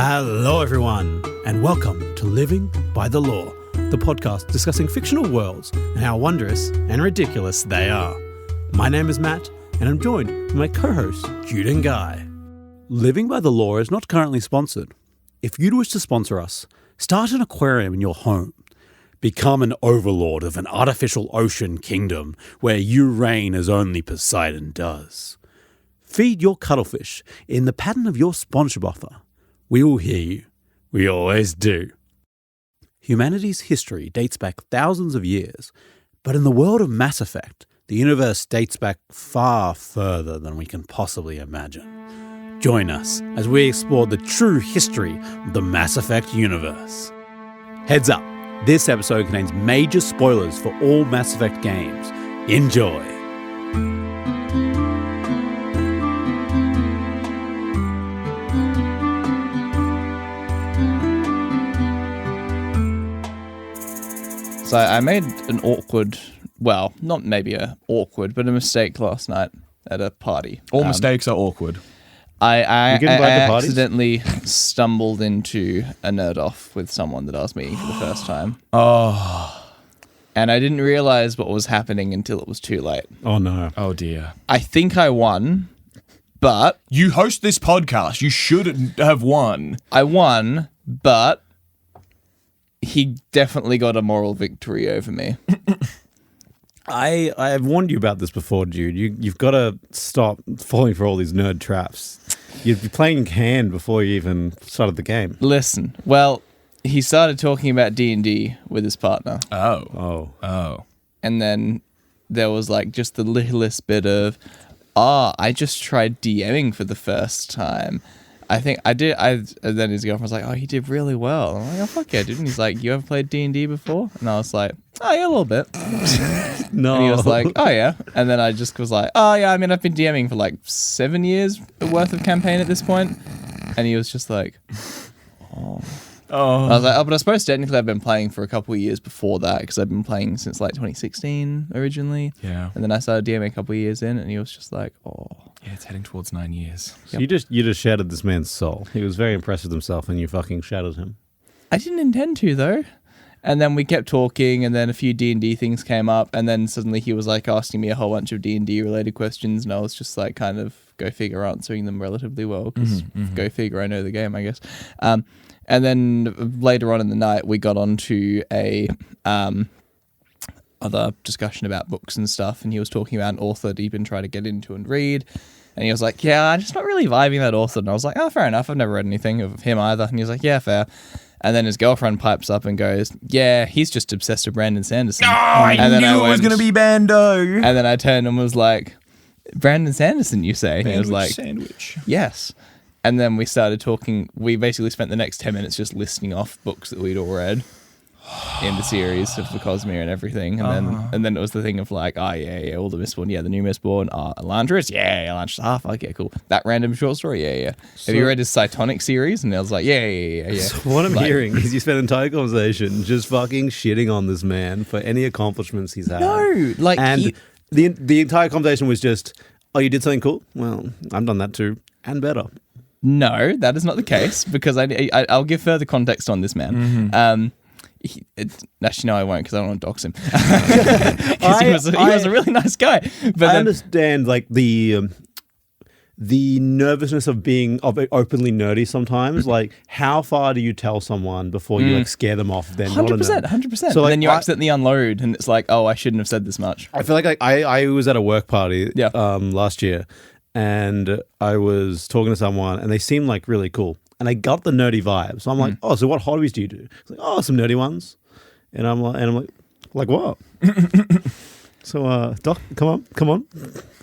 Hello, everyone, and welcome to Living by the Law, the podcast discussing fictional worlds and how wondrous and ridiculous they are. My name is Matt, and I'm joined by my co-hosts, Jude and Guy. Living by the Law is not currently sponsored. If you'd wish to sponsor us, start an aquarium in your home. Become an overlord of an artificial ocean kingdom where you reign as only Poseidon does. Feed your cuttlefish in the pattern of your sponsorship offer. We will hear you. We always do. Humanity's history dates back thousands of years, but in the world of Mass Effect, the universe dates back far further than we can possibly imagine. Join us as we explore the true history of the Mass Effect universe. Heads up, this episode contains major spoilers for all Mass Effect games. Enjoy! So I made an awkward, well, not maybe awkward, but a mistake last night at a party. All mistakes are awkward. I getting invited to parties? accidentally stumbled into a nerd off with someone that I was meeting for the first time. Oh. And I didn't realize what was happening until it was too late. Oh no. Oh dear. I think I won, but You host this podcast. You should have won. but he definitely got a moral victory over me. I have warned you about this before, Jude. You've got to stop falling for all these nerd traps. You'd be playing hand before you even started the game. Listen, well, he started talking about D&D with his partner. Oh. And then there was like just the littlest bit of, I just tried DMing for the first time. I think I did. And then his girlfriend was like, "Oh, he did really well." I'm like, "Oh, fuck yeah, dude." And he's like, "You ever played D&D before?" And I was like, "Oh yeah, a little bit." No. And he was like, "Oh yeah." And then I just was like, "Oh yeah, I mean, I've been DMing for like 7 years worth of campaign at this point." And he was just like, Oh. I was like, "Oh, but I suppose technically I've been playing for a couple of years before that because I've been playing since like 2016 originally." Yeah. And then I started DMing a couple of years in, and he was just like, "Oh." Yeah, it's heading towards 9 years. So you just shattered this man's soul. He was very impressed with himself, and you fucking shattered him. I didn't intend to though. And then we kept talking, and then a few D&D things came up, and then suddenly he was like asking me a whole bunch of D&D related questions, and I was just like kind of go figure answering them relatively well because go figure, I know the game, I guess. And then later on in the night, we got onto a other discussion about books and stuff, and he was talking about an author that he'd been trying to get into and read, and he was like, "Yeah, I'm just not really vibing that author." And I was like, "Oh, fair enough. I've never read anything of him either." And he was like, "Yeah, fair." And then his girlfriend pipes up and goes, "Yeah, he's just obsessed with Brandon Sanderson." Oh, I knew it was going to be Bando. And then I turned and was like, "Brandon Sanderson, you say?" And he was like, Sandwich. "Yes." And then we started talking. We basically spent the next 10 minutes just listing off books that we'd all read in the series of the Cosmere and everything. And then it was the thing of like, yeah, all the Mistborn, yeah, the new Mistborn, Elantris, yeah, Elantris, fuck yeah, cool. That random short story, yeah. Have you read his Cytonic series? And I was like, yeah. So what I'm hearing is you spent an entire conversation just fucking shitting on this man for any accomplishments he's had. No, like, and the entire conversation was just, "Oh, you did something cool? Well, I've done that too, and better." No, that is not the case because I'll give further context on this man. Actually, no, I won't because I don't want to dox him. He was a really nice guy. But I understand like the nervousness of being openly nerdy sometimes. Like, how far do you tell someone before you like scare them off? Then 100%. So like, and then you accidentally unload, and it's like, oh, I shouldn't have said this much. I feel like I was at a work party Yeah. Last year, and I was talking to someone, and they seemed like really cool. And I got the nerdy vibe. So I'm like, "Oh, so what hobbies do you do?" It's like, "Oh, some nerdy ones." And I'm like, "What?" So, Doc, come on.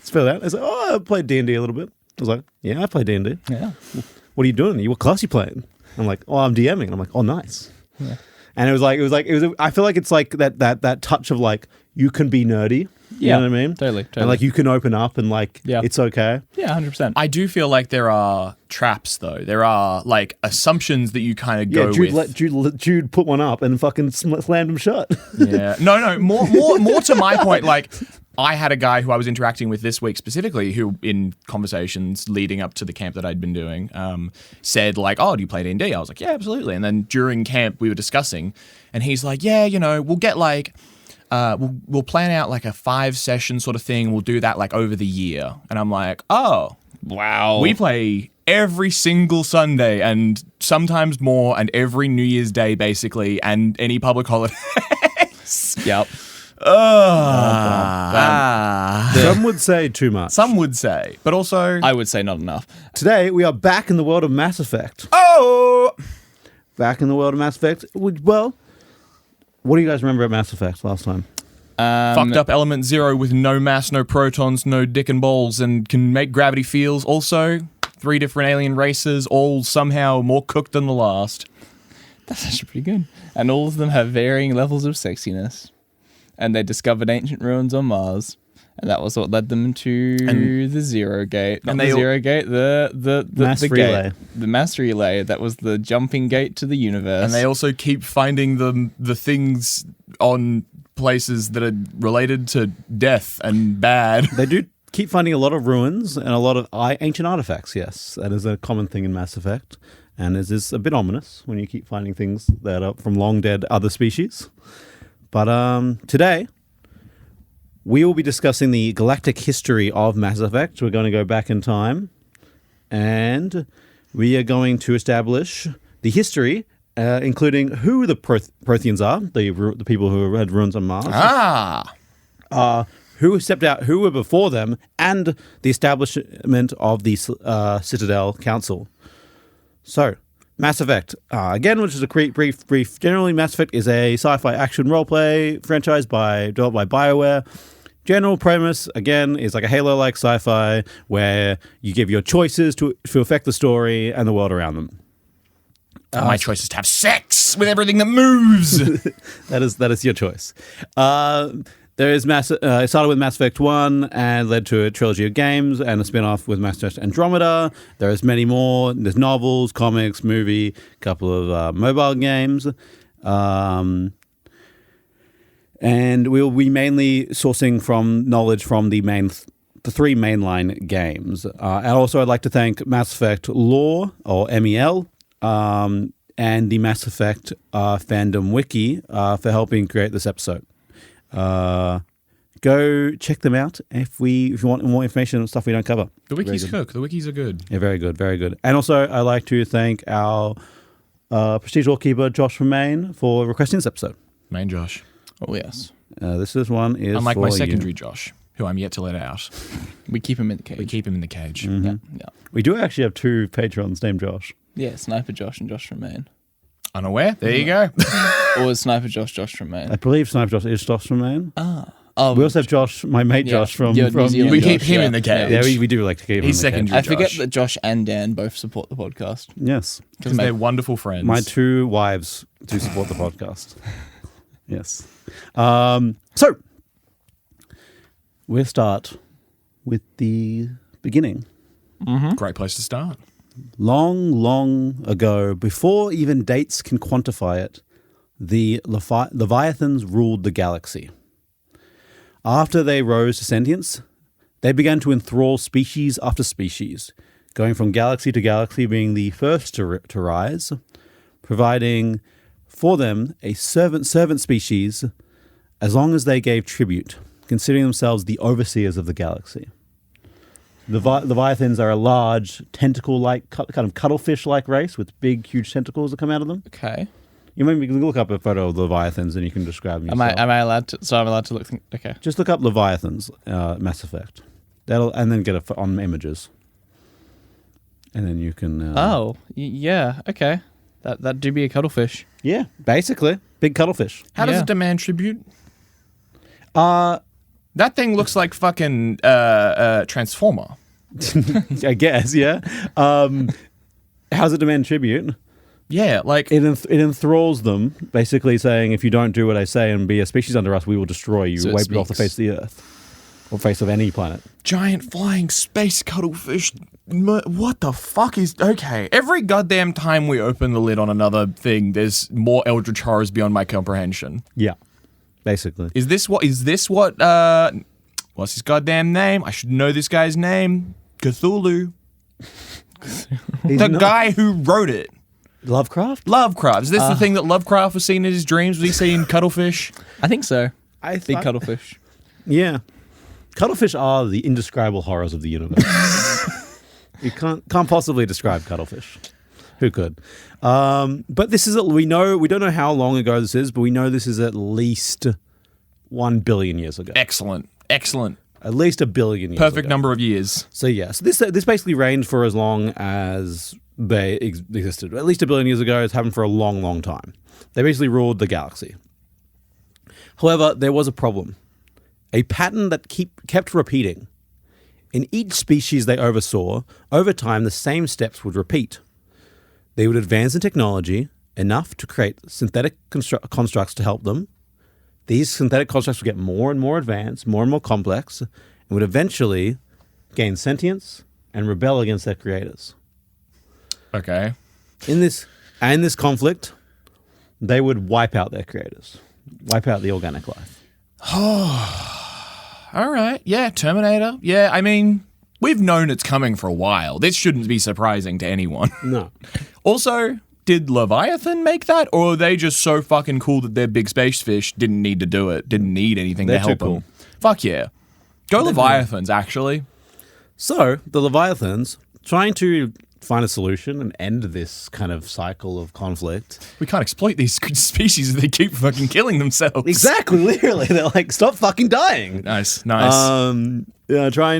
Spell out. I was like, "Oh, I played D&D a little bit." I was like, "Yeah, I play D&D." Yeah. "What are you doing? What class are you playing?" I'm like, "Oh, I'm DMing." I'm like, "Oh, nice." Yeah. And it was I feel like it's like that touch of like, you can be nerdy. You know what I mean? Totally. And like you can open up and like it's okay. Yeah, 100%. I do feel like there are traps, though. There are like assumptions that you kind of go with. Jude put one up and fucking slammed him shut. Yeah. No. More to my point. Like I had a guy who I was interacting with this week specifically who, in conversations leading up to the camp that I'd been doing, said like, oh, do you play D&D? I was like, yeah, absolutely. And then during camp we were discussing and he's like, yeah, you know, we'll get like, we'll plan out like a 5-session sort of thing. We'll do that like over the year. And I'm like, oh, Wow. we play every single Sunday and sometimes more and every New Year's Day basically and any public holiday. Yep. Some would say too much. Some would say, but also, I would say not enough. Today, we are back in the world of Mass Effect. Back in the world of Mass Effect. Well, what do you guys remember about Mass Effect last time? fucked up element 0 with no mass, no protons, no dick and balls, and can make gravity fields. Also, 3 different alien races, all somehow more cooked than the last. That's actually pretty good. And all of them have varying levels of sexiness. And they discovered ancient ruins on Mars. And that was what led them to the Zero Gate. Not the Zero Gate, the Mass Relay. Gate. The Mass Relay. That was the jumping gate to the universe. And they also keep finding the things on places that are related to death and bad. They do keep finding a lot of ruins and a lot of ancient artifacts, yes. That is a common thing in Mass Effect. And it is a bit ominous when you keep finding things that are from long dead other species. But today, we will be discussing the galactic history of Mass Effect. We're going to go back in time, and we are going to establish the history, including who the Protheans are, the people who had ruins on Mars. Who stepped out, who were before them, and the establishment of the Citadel Council. So, Mass Effect, again, which is a brief. Generally, Mass Effect is a sci-fi action roleplay franchise developed by BioWare. General premise, again, is like a Halo-like sci-fi where you give your choices to affect the story and the world around them. My choice is to have sex with everything that moves. That is your choice. There is it started with Mass Effect 1 and led to a trilogy of games and a spin-off with Mass Effect Andromeda. There's many more. There's novels, comics, movie, a couple of mobile games. And we'll be mainly sourcing from knowledge from the 3 mainline games. And also I'd like to thank Mass Effect Lore, or MEL, and the Mass Effect fandom wiki for helping create this episode. Go check them out if you want more information on stuff we don't cover. The wikis cook. The wikis are good. Yeah, very good, very good. And also, I'd like to thank our prestige keeper Josh from Maine for requesting this episode. Main Josh. Oh, yes. This one is unlike for my secondary you. Josh, who I'm yet to let out. We keep him in the cage. We keep him in the cage. Mm-hmm. Yeah. We do actually have 2 patrons named Josh. Yeah, Sniper Josh and Josh from Maine. Unaware? There you go. Or Sniper Josh from Maine. I believe Sniper Josh is Josh from Maine. Oh, We also have Josh, my mate Josh from New Zealand We Josh, keep him yeah. in the cage. Yeah, we do like to keep him He's in the cage. secondary I forget Josh. that Josh and Dan both support the podcast. Yes. Because they're wonderful friends. My 2 wives do support the podcast. Yes. So, we'll start with the beginning. Great place to start. Long, long ago, before even dates can quantify it, the Leviathans ruled the galaxy. After they rose to sentience, they began to enthrall species after species, going from galaxy to galaxy, being the first to rise, providing for them a servant species as long as they gave tribute, considering themselves the overseers of the galaxy. The Leviathans are a large, tentacle-like, kind of cuttlefish-like race with big, huge tentacles that come out of them. Okay. You maybe look up a photo of Leviathans and you can describe them yourself. Am I allowed to? So I'm allowed to look. Okay. Just look up Leviathans, Mass Effect. And then get it on images. And then you can... yeah. Okay. That do be a cuttlefish. Yeah, basically. Big cuttlefish. How does Yeah. it demand tribute? That That thing looks like fucking Transformer. I guess, yeah. How's it demand tribute? Yeah, like... It enthralls them, basically saying, if you don't do what I say and be a species under us, we will destroy you, So it wipe you off the speaks. face of the earth. Or face of any planet. Giant flying space cuttlefish. What the fuck is... Okay, every goddamn time we open the lid on another thing, there's more eldritch horrors beyond my comprehension. Yeah, basically. Is this what What's his goddamn name? I should know this guy's name. Cthulhu. The guy who wrote it. Lovecraft? Lovecraft. Is this the thing that Lovecraft was seeing in his dreams? Was he seeing cuttlefish? I think so. I Big cuttlefish. Yeah. Cuttlefish are the indescribable horrors of the universe. You can't possibly describe cuttlefish. Who could? But this is, we don't know how long ago this is, but we know this is at least 1 billion years ago. Excellent. At least 1 billion years Perfect ago. number of years. So yes, this basically reigned for as long as they existed. At least 1 billion years ago. It's happened for a long, long time. They basically ruled the galaxy. However, there was a problem. A pattern that kept repeating. In each species they oversaw, over time the same steps would repeat. They would advance in technology enough to create synthetic constructs to help them. These synthetic constructs would get more and more advanced, more and more complex, and would eventually gain sentience and rebel against their creators. Okay. In this conflict, they would wipe out their creators, wipe out the organic life. All right. Yeah, Terminator. Yeah, I mean, we've known it's coming for a while. This shouldn't be surprising to anyone. No. Also, did Leviathan make that? Or are they just so fucking cool that their big space fish didn't need to do it, didn't need anything They're to help too cool. them? Fuck yeah. Go Leviathans, actually. So the Leviathans, trying to find a solution and end this kind of cycle of conflict. We can't exploit these species if they keep fucking killing themselves. Exactly, literally. They're like, stop fucking dying. Nice. Trying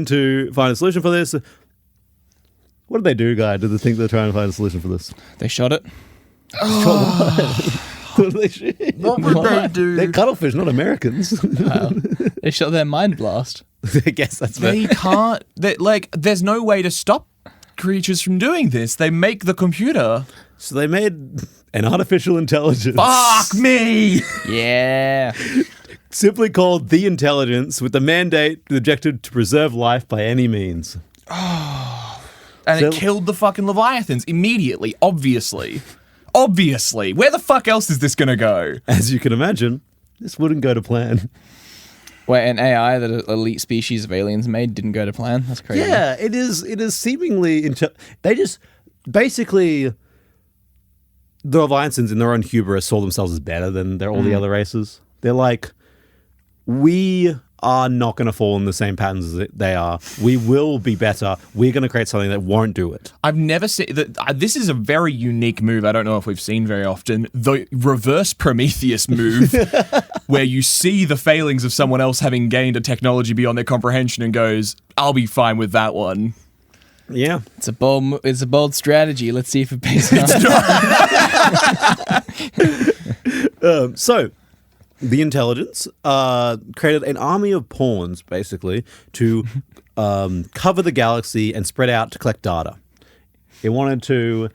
to find a solution for this. What did they do, Guy? Did they think they're trying to find a solution for this? They shot it. What did they shoot? What would they do? They're cuttlefish, not Americans. They shot their mind blast. I guess that's They can't. There's no way to stop creatures from doing this. They make the computer. So they made an artificial intelligence. Fuck me! Yeah. Simply called the Intelligence, with the mandate, the objective to preserve life by any means. And So- it killed the fucking Leviathans immediately, obviously. Obviously. Where the fuck else is this gonna go? As you can imagine, this wouldn't go to plan. Wait, an AI that an elite species of aliens made didn't go to plan? That's crazy. Yeah, it is. It is seemingly. They just basically the Leviathans, in their own hubris, saw themselves as better than all the other races. They're like, we are not going to fall in the same patterns as they are. We will be better. We're going to create something that won't do it. I've never seen that. This is a very unique move. I don't know if we've seen very often. The reverse Prometheus move, where you see the failings of someone else having gained a technology beyond their comprehension and goes, "I'll be fine with that one." Yeah. It's a bold strategy. Let's see if it pays off. So, the Intelligence created an army of pawns, basically, to cover the galaxy and spread out to collect data. It wanted to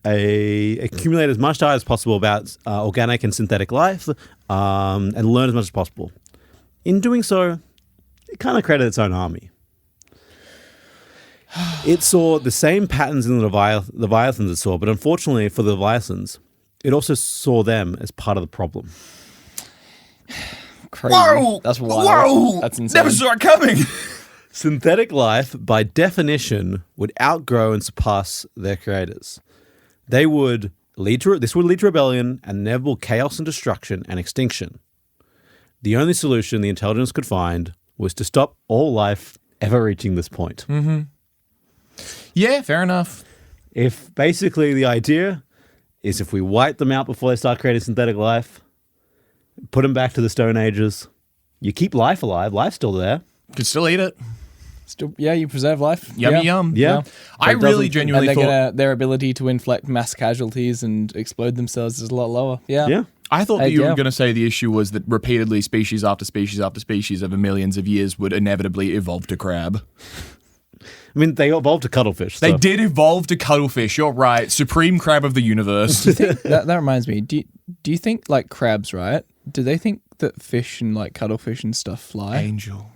accumulate as much data as possible about organic and synthetic life and learn as much as possible. In doing so, it kind of created its own army. It saw the same patterns in the Leviathans it saw, but unfortunately for the Leviathans, it also saw them as part of the problem. Crazy. Whoa! That's wild. Whoa! That's insane. Never saw it coming. Synthetic life, by definition, would outgrow and surpass their creators. This would lead to rebellion and inevitable chaos and destruction and extinction. The only solution the Intelligence could find was to stop all life ever reaching this point. Yeah, fair enough. If basically the idea is if we wipe them out before they start creating synthetic life, put them back to the Stone Ages, you keep life alive, life's still there. Could still eat it. Still, yeah, you preserve life. Yummy yum. Yeah. I But really doesn't- genuinely And thought. their ability to inflict mass casualties and explode themselves is a lot lower. Yeah. Yeah. I thought that you Yeah. were going to say the issue was that repeatedly species after species after species over millions of years would inevitably evolve to crab. I mean, they evolved to cuttlefish. They so- did evolve to cuttlefish. You're right. Supreme crab of the universe. That reminds me. Do you think like crabs, right? Do they think that fish and like cuttlefish and stuff fly? Angel.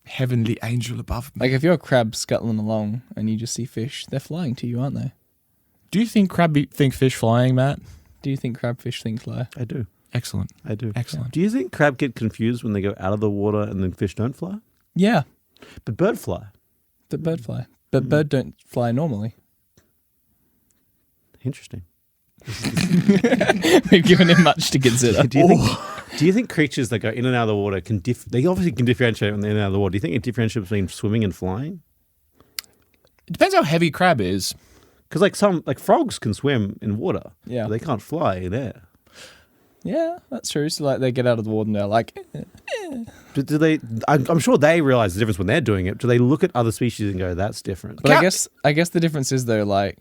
Heavenly angel above me. Like if you're a crab scuttling along and you just see fish, they're flying to you, aren't they? Do you think crab think fish flying, Matt? Do you think crabfish think fly? I do. Excellent. I do. Excellent. Do you think crab get confused when they go out of the water and then fish don't fly? Yeah, But bird fly. the bird fly. But bird don't fly normally. Interesting. We've given him much to consider. Do you think creatures that go in and out of the water can they obviously can differentiate when they're in and out of the water? Do you think it differentiates between swimming and flying? It depends how heavy crab is. Because like frogs can swim in water. Yeah. But they can't fly in air. Yeah, that's true. So like they get out of the water and they're like, Do they? I'm sure they realize the difference when they're doing it. Do they look at other species and go, "That's different"? but I guess the difference is though, like,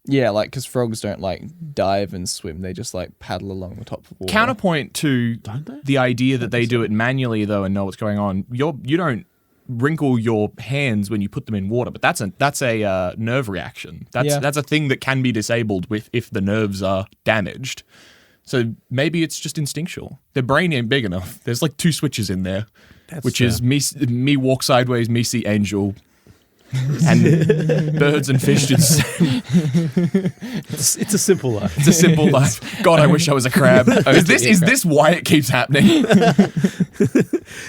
yeah, like because frogs don't like dive and swim; they just like paddle along the top of water. Counterpoint to Don't they? the idea that they do it manually though and know what's going on. You don't wrinkle your hands when you put them in water, but that's a nerve reaction. That's a thing that can be disabled if the nerves are damaged. So maybe it's just instinctual. Their brain ain't big enough. There's like 2 switches in there, which is me walk sideways, me see angel, and birds and fish do the same. It's a simple life. It's a simple life. God, I wish I was a crab. Is this why it keeps happening?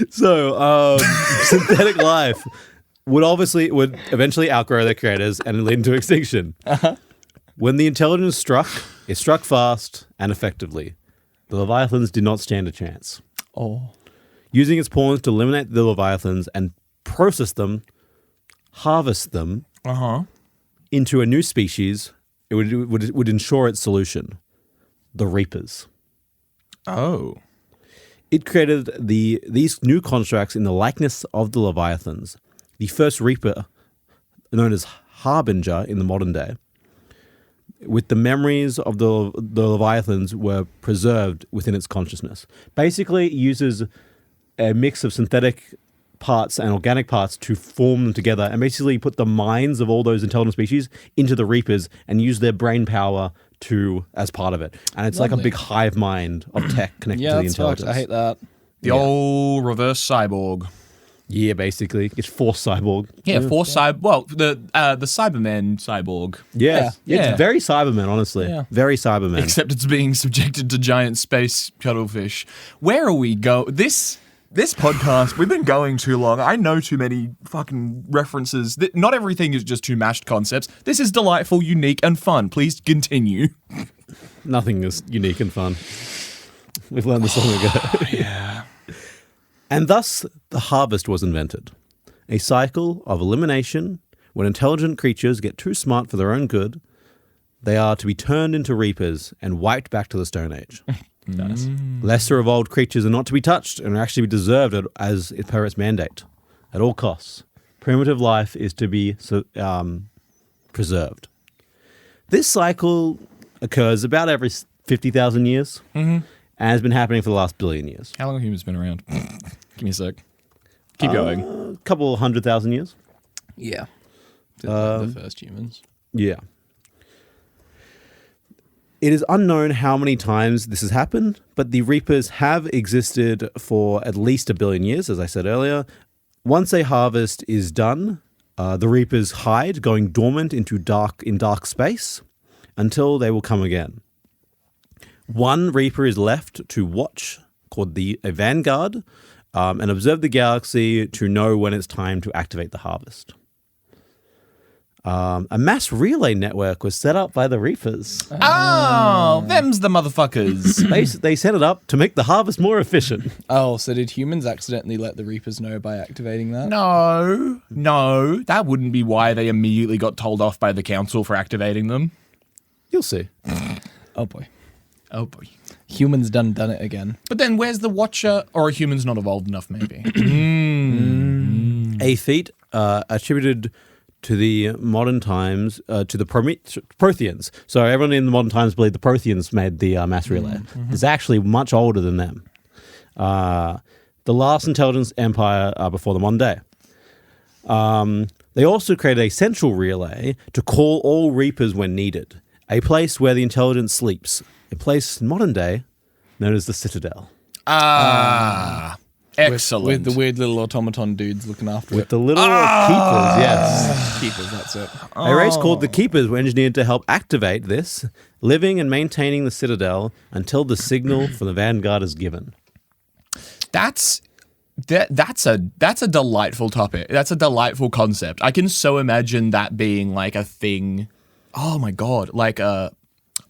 So, synthetic life would eventually outgrow their creators and lead into extinction. When the intelligence struck, it struck fast and effectively. The Leviathans did not stand a chance. Oh, Using its pawns to eliminate the Leviathans and process them, harvest them into a new species, it would ensure its solution. The Reapers. Oh. It created these new constructs in the likeness of the Leviathans. The first Reaper, known as Harbinger in the modern day, with the memories of the Leviathans were preserved within its consciousness. Basically, it uses a mix of synthetic parts and organic parts to form them together and basically put the minds of all those intelligent species into the Reapers and use their brain power as part of it. And it's like a big hive mind of tech connected to the that's intelligence. fucked. I hate that. The old reverse cyborg. Yeah, basically. It's Force Cyborg. Yeah, force cyborg. Well, the Cyberman cyborg. Yeah. Yeah. It's very Cyberman, honestly. Yeah. Very Cyberman. Except it's being subjected to giant space cuttlefish. Where are we go? This podcast, we've been going too long. I know too many fucking references. Not everything is just two mashed concepts. This is delightful, unique, and fun. Please continue. Nothing is unique and fun. We've learned this long ago. Yeah. And thus, the harvest was invented. A cycle of elimination. When intelligent creatures get too smart for their own good, they are to be turned into reapers and wiped back to the Stone Age. Nice. Lesser evolved creatures are not to be touched and are actually deserved as per its mandate at all costs. Primitive life is to be preserved. This cycle occurs about every 50,000 years and has been happening for the last billion years. How long have humans been around? Give me a sec. Keep going. A couple 100,000 years. Yeah. The first humans. Yeah. It is unknown how many times this has happened, but the Reapers have existed for at least a billion years, as I said earlier. Once a harvest is done, the Reapers hide, going dormant in dark space, until they will come again. One Reaper is left to watch, called a Vanguard, and observe the galaxy to know when it's time to activate the harvest. A mass relay network was set up by the Reapers. Oh, them's the motherfuckers. They set it up to make the harvest more efficient. Oh, so did humans accidentally let the Reapers know by activating that? No, that wouldn't be why they immediately got told off by the council for activating them. You'll see. Oh boy. Oh boy. Humans done it again. But then where's the Watcher? Or are humans not evolved enough, maybe? A feat attributed to the modern times, to the Protheans. So everyone in the modern times believed the Protheans made the mass relay. It's actually much older than them. The last intelligence empire before the modern day. They also created a central relay to call all Reapers when needed. A place where the intelligence sleeps. A place in modern day known as the Citadel. Excellent. With the weird little automaton dudes looking after With it. the little keepers, yes. Keepers, that's it. A race called the Keepers were engineered to help activate this, living and maintaining the Citadel until the signal from the Vanguard is given. That's a delightful topic. That's a delightful concept. I can so imagine that being like a thing. Oh my god, like a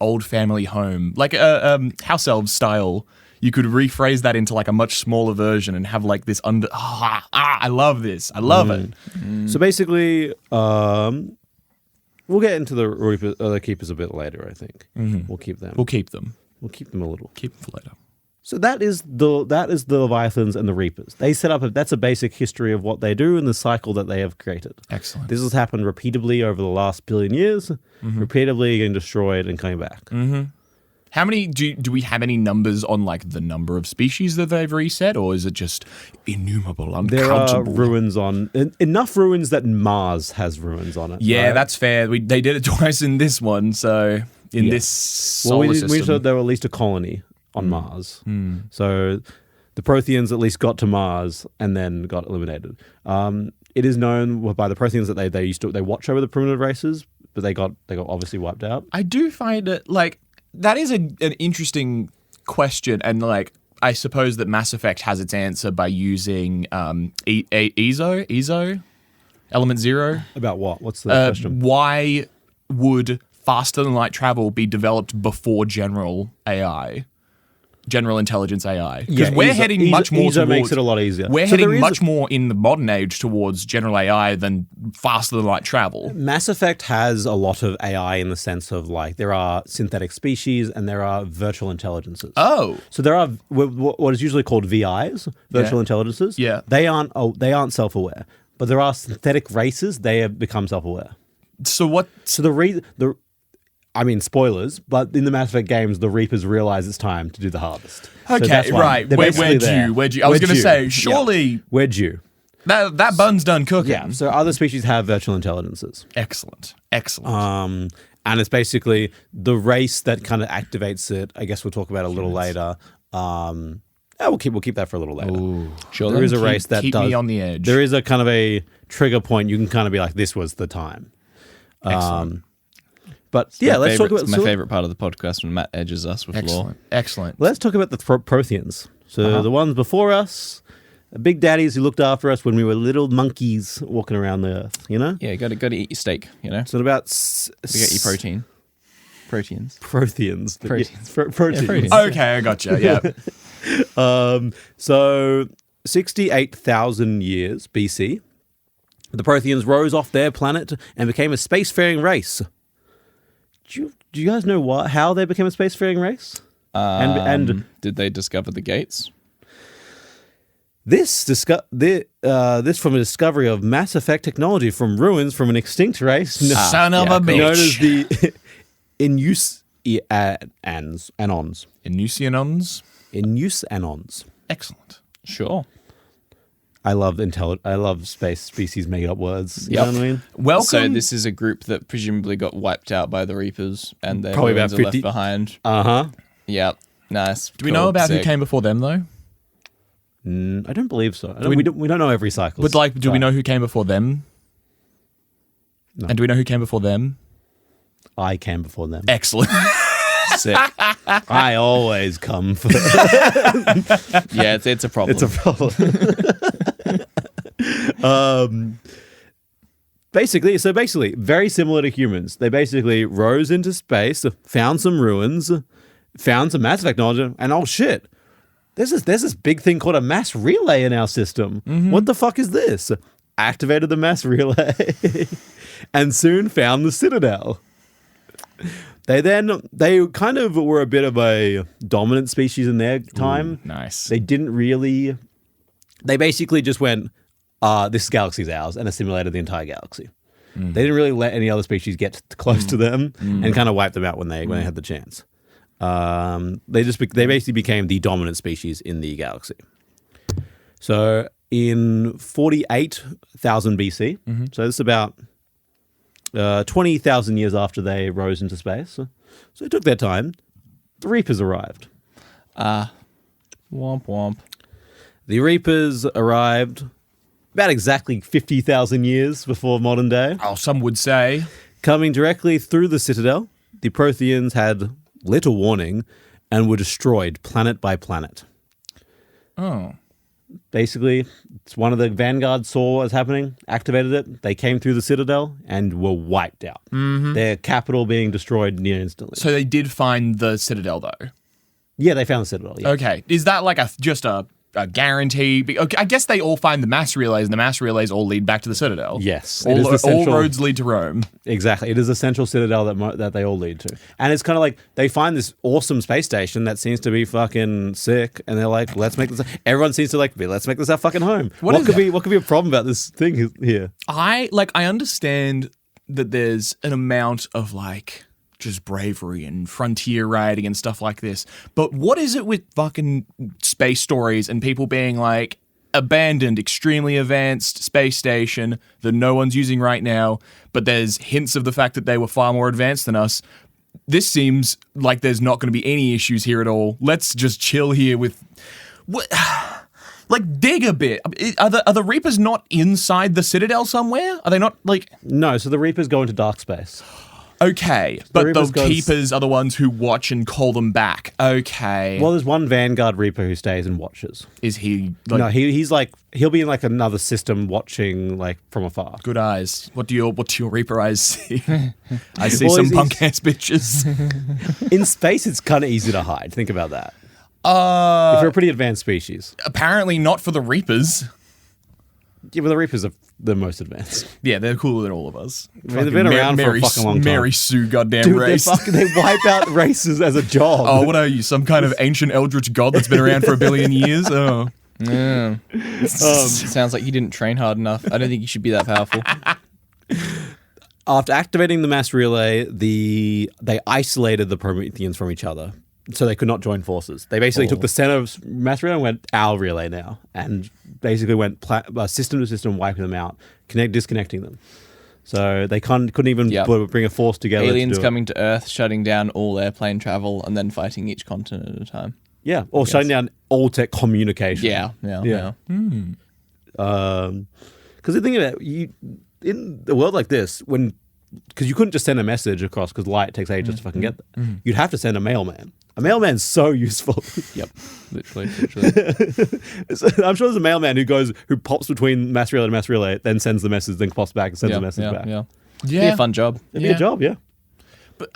old family home, like a house elves style. You could rephrase that into like a much smaller version and have like this I love this. I love it. So basically, we'll get into the Keepers a bit later, I think. We'll keep them. We'll keep them. We'll keep them a little. Keep them for later. So that is the Leviathans and the Reapers. They set up that's a basic history of what they do and the cycle that they have created. Excellent. This has happened repeatedly over the last billion years, repeatedly getting destroyed and coming back. How many do we have any numbers on like the number of species that they've reset, or is it just innumerable, uncountable? There are ruins on enough ruins that Mars has ruins on it. Yeah, right? that's fair. They did it twice in this one, so in this solar system. We said there were at least a colony on Mars. So the Protheans at least got to Mars and then got eliminated. It is known by the Protheans that they watch over the primitive races, but they got obviously wiped out. I do find it like that is an interesting question, and like I suppose that Mass Effect has its answer by using EZO Element Zero. About what? What's the question? Why would faster than light travel be developed before general AI? General intelligence AI, because we're heading much more towards. Makes it a lot easier. We're heading much more in the modern age towards general AI than faster than light travel. Mass Effect has a lot of AI in the sense of like there are synthetic species and there are virtual intelligences. Oh, So there are what is usually called VIs, virtual intelligences. Yeah. They aren't self-aware, but there are synthetic races. They have become self-aware. so what? So I mean, spoilers, but in the Mass Effect games, the Reapers realize it's time to do the harvest. So Okay, that's why right. they're basically there. Where'd you? I was We're going to due. say, surely We're due. that bun's done cooking. Yeah. So other species have virtual intelligences. Excellent. And it's basically the race that kind of activates it. I guess we'll talk about it a little later. We'll keep that for a little later. Sure. There is a race that keep does. me on the edge. There is a kind of a trigger point. You can kind of be like, this was the time. Excellent. But yeah, let's talk about my favorite part of the podcast when Matt edges us with lore. Excellent. Let's talk about the Protheans. So the ones before us, big daddies who looked after us when we were little monkeys walking around the earth. You know. Yeah, got to eat your steak. You know, So about to get your proteins. Protheans. Proteins. Proteins. Yeah, proteins. Okay, I gotcha. Yeah. So 68,000 years BC, the Protheans rose off their planet and became a spacefaring race. Do you guys know how they became a spacefaring race? And Did they discover the gates? this from a discovery of Mass Effect technology from ruins from an extinct race Son of a bitch. known as the Anons. Inusianons. Inusianons. Excellent. Sure. I love space species making up words. You Yep. know what I mean? Welcome. So this is a group that presumably got wiped out by the Reapers, and their Probably ruins about are 50 left behind. Uh-huh. Yep. Nice. Do we know about who came before them though? I don't believe so. We don't know every cycle. But like, do we know who came before them? No. And do we know who came before them? I came before them. Excellent. Sick. I always come first. Yeah, it's a problem. It's a problem. Basically, very similar to humans. They basically rose into space, found some ruins, found some Mass Effect knowledge, and oh shit, there's this big thing called a mass relay in our system. What the fuck is this? Activated the mass relay, and soon found the Citadel. They kind of were a bit of a dominant species in their time. Ooh, nice. They basically just went, this galaxy's ours, and assimilated the entire galaxy. They didn't really let any other species get close to them and kind of wipe them out when they had the chance. They basically became the dominant species in the galaxy. So in 48,000 BC, so this is about 20,000 years after they rose into space, so it took their time, the Reapers arrived. Womp womp. The Reapers arrived about exactly 50,000 years before modern day. Oh, some would say. Coming directly through the Citadel, the Protheans had little warning and were destroyed planet by planet. Oh. Basically, it's one of the Vanguard saw what was happening, activated it. They came through the Citadel and were wiped out. Mm-hmm. Their capital being destroyed near instantly. So they did find the Citadel, though? Yeah, they found the Citadel. Yeah. Okay. Is that like just a guarantee? Okay, I guess they all find the mass relays, and the mass relays all lead back to the Citadel. Yes. All roads lead to Rome. Exactly. It is a central Citadel that they all lead to. And it's kind of like they find this awesome space station that seems to be fucking sick, and they're like, let's make this... Everyone seems to like, let's make this our fucking home. What could be a problem about this thing here? I understand that there's an amount of like... just bravery and frontier riding and stuff like this. But what is it with fucking space stories and people being like, abandoned, extremely advanced space station that no one's using right now, but there's hints of the fact that they were far more advanced than us? This seems like there's not going to be any issues here at all. Let's just chill here with... What? Like, dig a bit. Are the Reapers not inside the Citadel somewhere? Are they not, like... No, so the Reapers go into dark space. Okay, but the Keepers are the ones who watch and call them back. Okay. Well, there's one Vanguard Reaper who stays and watches. Is he... like... No, he's like... He'll be in like another system watching like from afar. Good eyes. What do your Reaper eyes see? I see some punk-ass bitches. In space, it's kind of easy to hide. Think about that. If you're a pretty advanced species. Apparently not for the Reapers. Yeah, but the Reapers are the most advanced. Yeah, they're cooler than all of us. I mean, they've been around for a fucking long time. Mary Sue goddamn Dude, race. They wipe out races as a job. Oh, what are you? Some kind of ancient eldritch god that's been around for a billion years? Oh. Yeah. Sounds like you didn't train hard enough. I don't think you should be that powerful. After activating the mass relay, they isolated the Prometheans from each other, so they could not join forces. They basically took the center of mass relay and went, our relay now, and basically went system to system, wiping them out, disconnecting them. So they couldn't even bring a force together. Aliens coming to Earth, shutting down all airplane travel, and then fighting each continent at a time. Yeah, or shutting down all tech communication. Yeah. Because the thing about you in a world like this, because you couldn't just send a message across because light takes ages to fucking get there. You'd have to send a mailman. A mailman's so useful. Yep, literally. I'm sure there's a mailman who pops between mass relay to mass relay, then sends the message, then pops back and sends the message back. Yeah, be a fun job. It'd be a job, yeah. But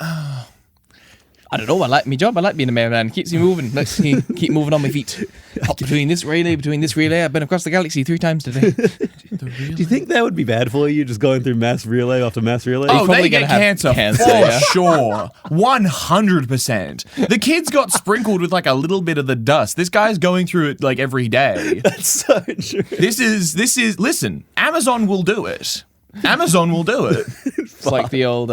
I don't know. I like my job. I like being a mailman. Keeps me moving. Lets me keep moving on my feet. Hop between this relay. I've been across the galaxy 3 times today. Do you think that would be bad for you, just going through mass relay after mass relay? Oh, they get cancer for sure. 100%. The kids got sprinkled with like a little bit of the dust. This guy's going through it like every day. That's so true. This is listen, Amazon will do it. Amazon will do it. It's like the old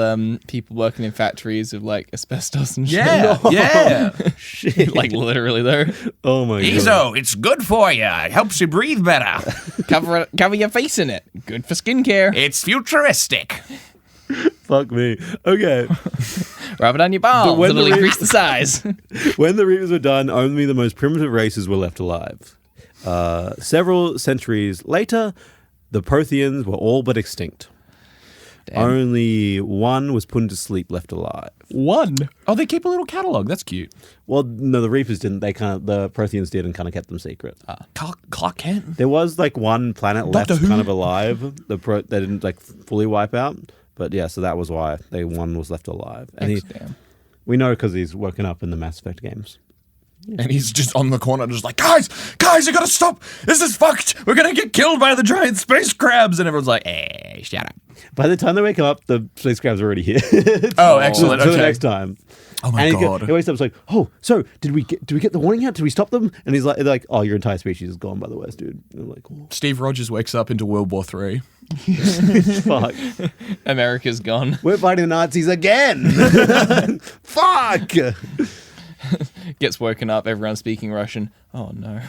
people working in factories with like asbestos and shit. Yeah, yeah. Shit. Like literally though. Oh my god. Ezo, it's good for you. It helps you breathe better. Cover your face in it. Good for skincare. It's futuristic. Fuck me. Okay. Rub it on your balls. It'll increase the size. When the Reapers were done, only the most primitive races were left alive. Several centuries later, the Protheans were all but extinct. Damn. Only one was put into sleep left alive. One? Oh, they keep a little catalog. That's cute. Well, no, the Reapers didn't. The Protheans did and kind of kept them secret. Clark Kent? There was like one planet left kind of alive. They didn't like fully wipe out. But yeah, so that was why one was left alive. And we know because he's woken up in the Mass Effect games. And he's just on the corner, just like, guys, you gotta stop. This is fucked. We're gonna get killed by the giant space crabs. And everyone's like, hey, shut up. By the time they wake up, the space crabs are already here. Oh, excellent. So okay. the next time. Oh my god. He wakes up, like, oh, so did we get the warning out? Did we stop them? And he's like, oh, your entire species is gone by the West, dude. And I'm like, oh. Steve Rogers wakes up into World War III. Fuck. America's gone. We're fighting the Nazis again. Fuck. Gets woken up, everyone's speaking Russian. Oh no.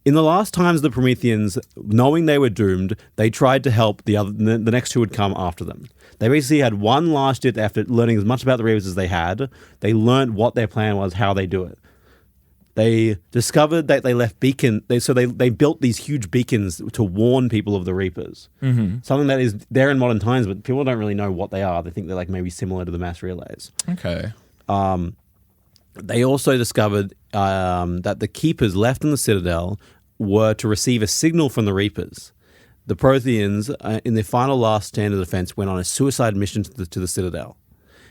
In the last times the Prometheans, knowing they were doomed, they tried to help the next two would come after them. They basically had one last hit after learning as much about the Reapers as they had. They learned what their plan was, how they do it. They discovered that they left they built these huge beacons to warn people of the Reapers. Mm-hmm. Something that is there in modern times, but people don't really know what they are. They think they're like maybe similar to the mass relays. Okay. They also discovered that the Keepers left in the Citadel were to receive a signal from the Reapers. The Protheans, in their final last stand of defense, went on a suicide mission to the Citadel.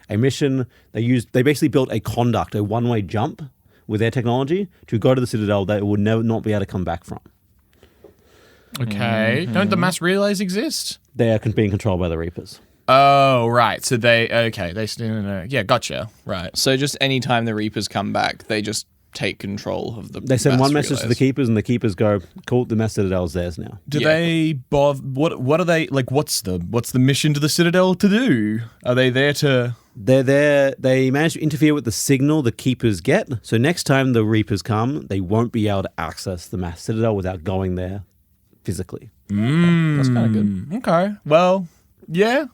A mission they basically built a conduct, a one-way jump with their technology to go to the Citadel that it would not be able to come back from. Okay. Don't the mass relays exist? They are being controlled by the Reapers. Oh, right. So they gotcha. Right. So just any time the Reapers come back, they just take control of the. They send mass one message to the relays. Keepers, and the Keepers go, "Cool, the mass Citadel is theirs now." Do Yeah. they what are they like? What's the mission to the Citadel to do? Are they there to? They're there. They manage to interfere with the signal the Keepers get. So next time the Reapers come, they won't be able to access the mass Citadel without going there physically. That's kind of good. Okay. Well, yeah.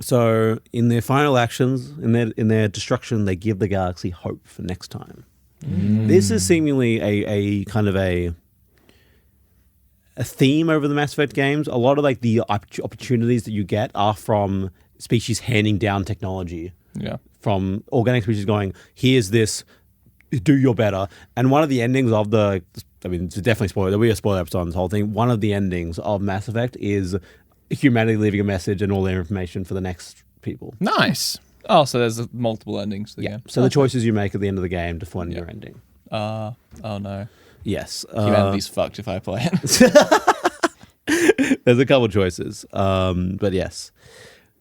So in their final actions, in their destruction, they give the galaxy hope for next time. This is seemingly a kind of a theme over the Mass Effect games. A lot of like the opportunities that you get are from species handing down technology. Yeah. From organic species going, here's this, do your better. And one of the endings of it's definitely spoiler. There'll be a spoiler episode on this whole thing. One of the endings of Mass Effect is humanity leaving a message and all their information for the next people. Nice. Oh, so there's multiple endings to the game. So the choices you make at the end of the game define your ending. Oh no. Yes. Humanity's fucked if I play it. There's a couple choices. But yes.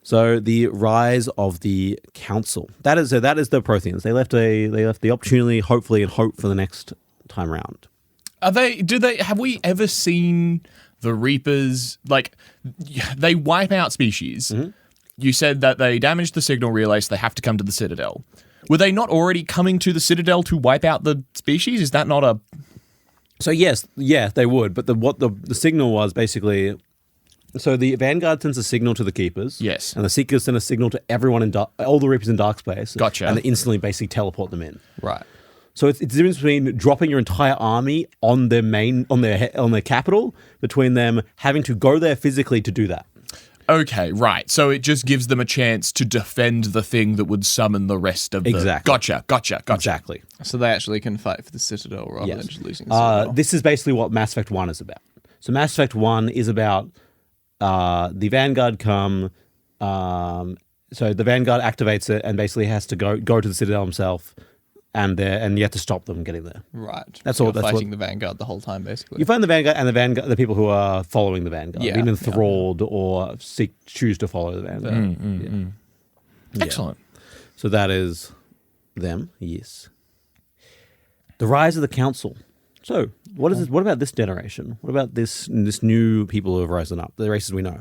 So the rise of the Council. That is the Protheans. They left the opportunity, hopefully, and hope for the next time round. Have we ever seen the Reapers, like, they wipe out species? Mm-hmm. You said that they damaged the signal relay, so they have to come to the Citadel. Were they not already coming to the Citadel to wipe out the species? Is that not a... So yes, yeah, they would. But what the signal was basically... So the Vanguard sends a signal to the Keepers. Yes. And the Seekers send a signal to everyone all the Reapers in Dark Space. Gotcha. And they instantly basically teleport them in. Right. So it's the difference between dropping your entire army on their capital, between them having to go there physically to do that. Okay, right. So it just gives them a chance to defend the thing that would summon the rest of the... Exactly. Gotcha. Exactly. So they actually can fight for the Citadel rather than just losing the Yes. Citadel. This is basically what Mass Effect 1 is about. So Mass Effect 1 is about the Vanguard come... so the Vanguard activates it and basically has to go to the Citadel himself, and you have to stop them getting there. Right. That's So all. you're That's fighting what, the Vanguard the whole time, basically. you find the Vanguard and the people who are following the Vanguard, Yeah, being enthralled or choose to follow the Vanguard. Excellent. So that is them. Yes. The rise of the Council. So what is this? What about this generation? What about this new people who have risen up? The races we know.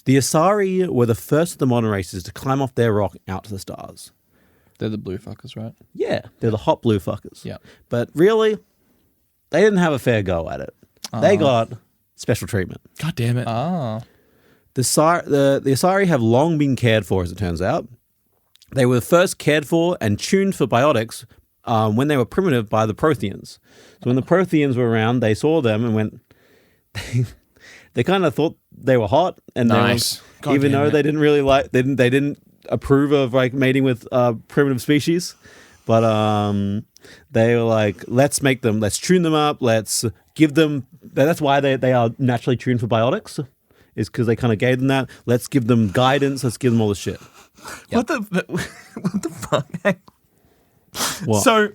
The Asari were the first of the modern races to climb off their rock out to the stars. They're the blue fuckers, right? Yeah, they're the hot blue fuckers. Yeah. But really, they didn't have a fair go at it. They got special treatment. God damn it. Ah. The Asari have long been cared for, as it turns out. They were first cared for and tuned for biotics when they were primitive by the Protheans. So when the Protheans were around, they saw them and went... They kind of thought they were hot, and Nice. even though they didn't really like... They didn't approve of like mating with primitive species, but they were like, let's tune them up, let's give them... That's why they are naturally tuned for biotics, is because they kind of gave them that. Let's give them guidance, let's give them all the shit. What the fuck? What? So,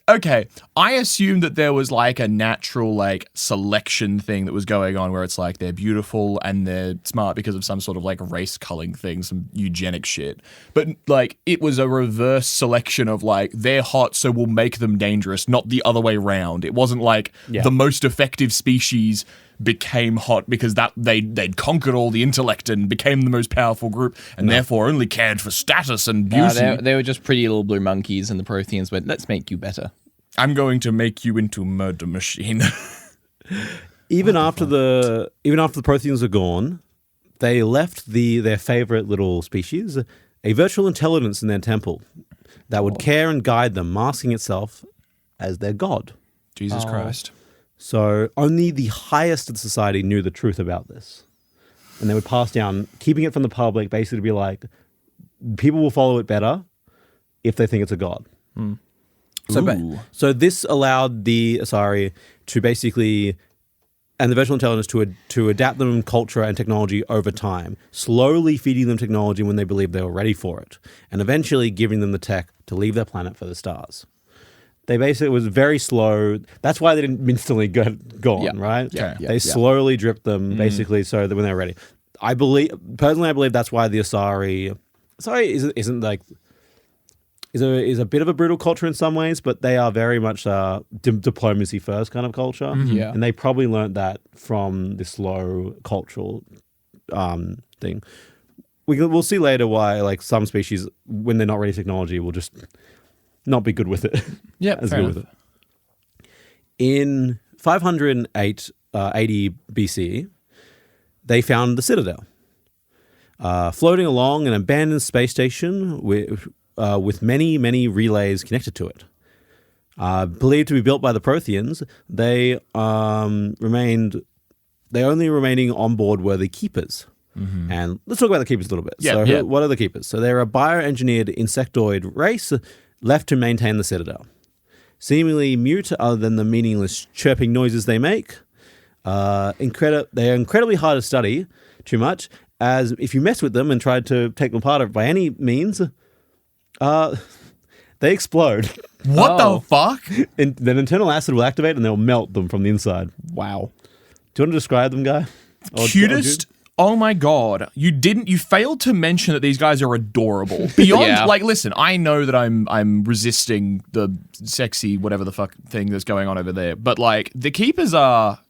okay, I assumed that there was like a natural like selection thing that was going on where it's like they're beautiful and they're smart because of some sort of like race culling thing, some eugenic shit. But like it was a reverse selection of like they're hot so we'll make them dangerous, not the other way around. It wasn't like the most effective species became hot because that they'd conquered all the intellect and became the most powerful group and therefore only cared for status and beauty. They were just pretty little blue monkeys, and the Protheans went, let's make you better. I'm going to make you into a murder machine. Even after the Protheans are gone, they left their favorite little species, a virtual intelligence in their temple that would care and guide them, masking itself as their god. Jesus Christ. So only the highest of society knew the truth about this. And they would pass down, keeping it from the public, basically to be like, people will follow it better if they think it's a god. So this allowed the Asari to basically, and the virtual intelligence to adapt them culture and technology over time, slowly feeding them technology when they believed they were ready for it, and eventually giving them the tech to leave their planet for the stars. They basically, it was very slow. That's why they didn't instantly go on, right? Yeah. They slowly dripped them basically so that when they're ready. I believe that's why the Asari isn't like, is a bit of a brutal culture in some ways, but they are very much diplomacy first kind of culture. Yeah. And they probably learned that from the slow cultural thing. We'll see later why like some species, when they're not ready for technology, will just not be good with it. Yeah, as fair good with it. In 508 AD BC, they found the Citadel, floating along an abandoned space station with many, many relays connected to it. Believed to be built by the Protheans, they only remaining on board were the Keepers. And let's talk about the Keepers a little bit. What are the Keepers? So they're a bioengineered insectoid race left to maintain the Citadel. Seemingly mute other than the meaningless chirping noises they make. They're incredibly hard to study too much, as if you mess with them and try to take them apart by any means, they explode. What the fuck? And then internal acid will activate and they'll melt them from the inside. Wow. Do you want to describe them, Guy? Cutest. Oh my god. You failed to mention that these guys are adorable. Beyond like listen, I know that I'm resisting the sexy whatever the fuck thing that's going on over there. But like the Keepers are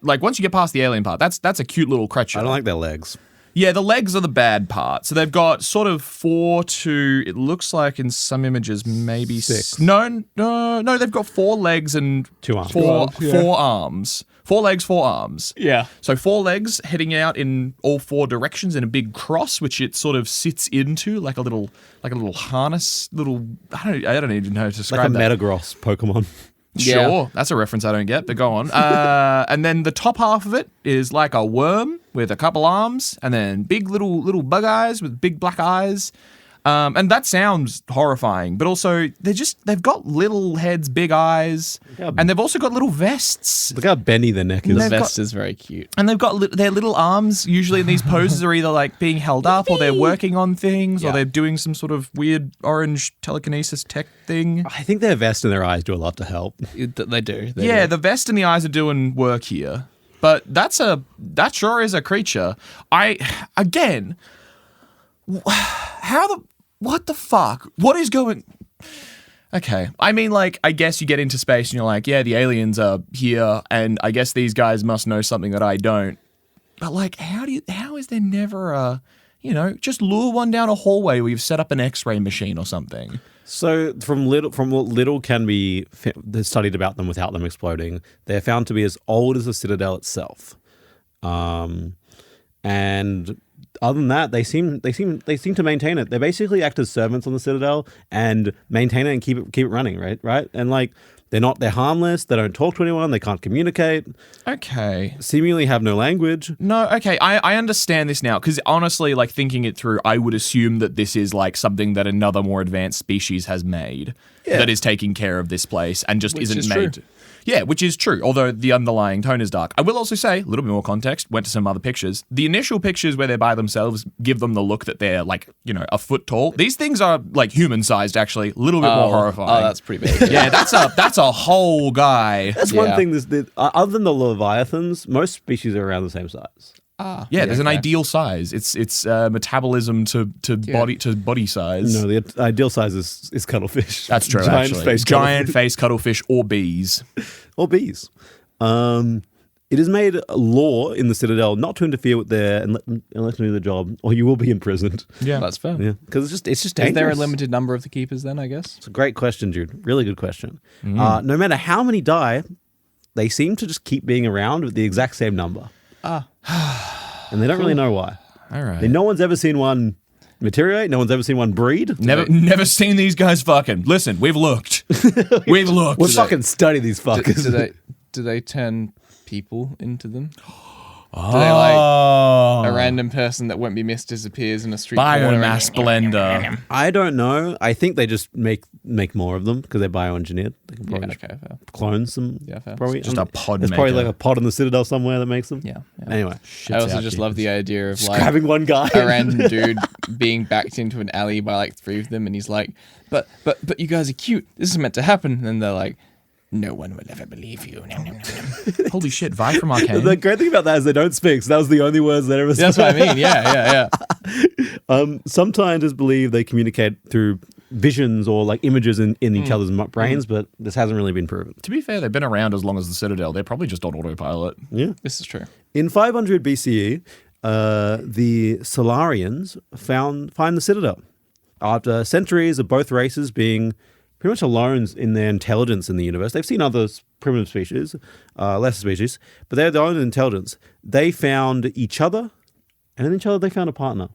like once you get past the alien part, that's a cute little creature. I don't like their legs. Yeah, the legs are the bad part. So they've got sort of 4 to, it looks like in some images, maybe 6. No, they've got 4 legs and 2 arms. 4 arms. 4 legs, 4 arms. Yeah. So 4 legs heading out in all 4 directions in a big cross, which it sort of sits into like a little harness, I don't even know how to describe Like a that. Metagross Pokemon. Sure, that's a reference I don't get, but go on. And then the top half of it is like a worm with a couple arms, and then big little bug eyes with big black eyes. And that sounds horrifying, but also they've got little heads, big eyes, and they've also got little vests. Look how bendy their neck is. The vest is very cute. And they've got their little arms, usually in these poses, are either like being held up or they're working on things or they're doing some sort of weird orange telekinesis tech thing. I think their vest and their eyes do a lot to help. They do. The vest and the eyes are doing work here. But that sure is a creature. What the fuck? What is going... Okay. I mean, like, I guess you get into space and you're like, yeah, the aliens are here, and I guess these guys must know something that I don't. But, like, how is there never a, just lure one down a hallway where you've set up an X-ray machine or something? So from what little can be studied about them without them exploding, they're found to be as old as the Citadel itself. And other than that, they seem to maintain it. They basically act as servants on the Citadel and maintain it and keep it running, right? And like they're harmless. They don't talk to anyone. They can't communicate. Okay. Seemingly have no language. No, okay, I understand this now, because honestly, like, thinking it through, I would assume that this is, like, something that another more advanced species has made that is taking care of this place and just isn't made... True. Yeah, which is true, although the underlying tone is dark. I will also say, a little bit more context, went to some other pictures. The initial pictures where they're by themselves give them the look that they're, like, a foot tall. These things are, like, human-sized, actually, a little bit more horrifying. Oh, that's pretty big. Yeah, that's a whole guy. That's one thing. Other than the Leviathans, most species are around the same size. There's an ideal size. It's metabolism to body size. No, the ideal size is cuttlefish. That's true. Giant face cuttlefish or bees. Or bees. It is made a law in the Citadel not to interfere with unless you do the job, or you will be imprisoned. Yeah, that's fair. Yeah, because it's just dangerous. Is there a limited number of the Keepers then, I guess? It's a great question, Jude. Really good question. No matter how many die, they seem to just keep being around with the exact same number. And they don't really know why. All right. No one's ever seen one materiate. No one's ever seen one breed. Never seen these guys fucking. Listen, we've looked. We've looked. We'll fucking study these fuckers. Do they turn people into them? Do they a random person that won't be missed disappears in a street Biomass blender. I don't know. I think they just make more of them because they're bioengineered. They can probably fair. clone some. Yeah, fair. Probably Just a pod There's maker. probably like a pod in the Citadel somewhere that makes them. Yeah. Anyway, I also just love the idea of like grabbing one guy. a random dude being backed into an alley by like 3 of them, and he's like, but you guys are cute. This is meant to happen. And then they're like, no one will ever believe you. Holy shit, Vi from Arcane. The great thing about that is they don't speak. So that was the only words they ever spoke. That's what I mean. Yeah. Some scientists believe they communicate through visions or like images in each other's brains, but this hasn't really been proven. To be fair, they've been around as long as the Citadel. They're probably just on autopilot. Yeah. This is true. In 500 BCE, the Solarians find the Citadel. After centuries of both races being pretty much alone in their intelligence in the universe. They've seen other primitive species, lesser species, but they're their own intelligence. They found each other, and in each other they found a partner.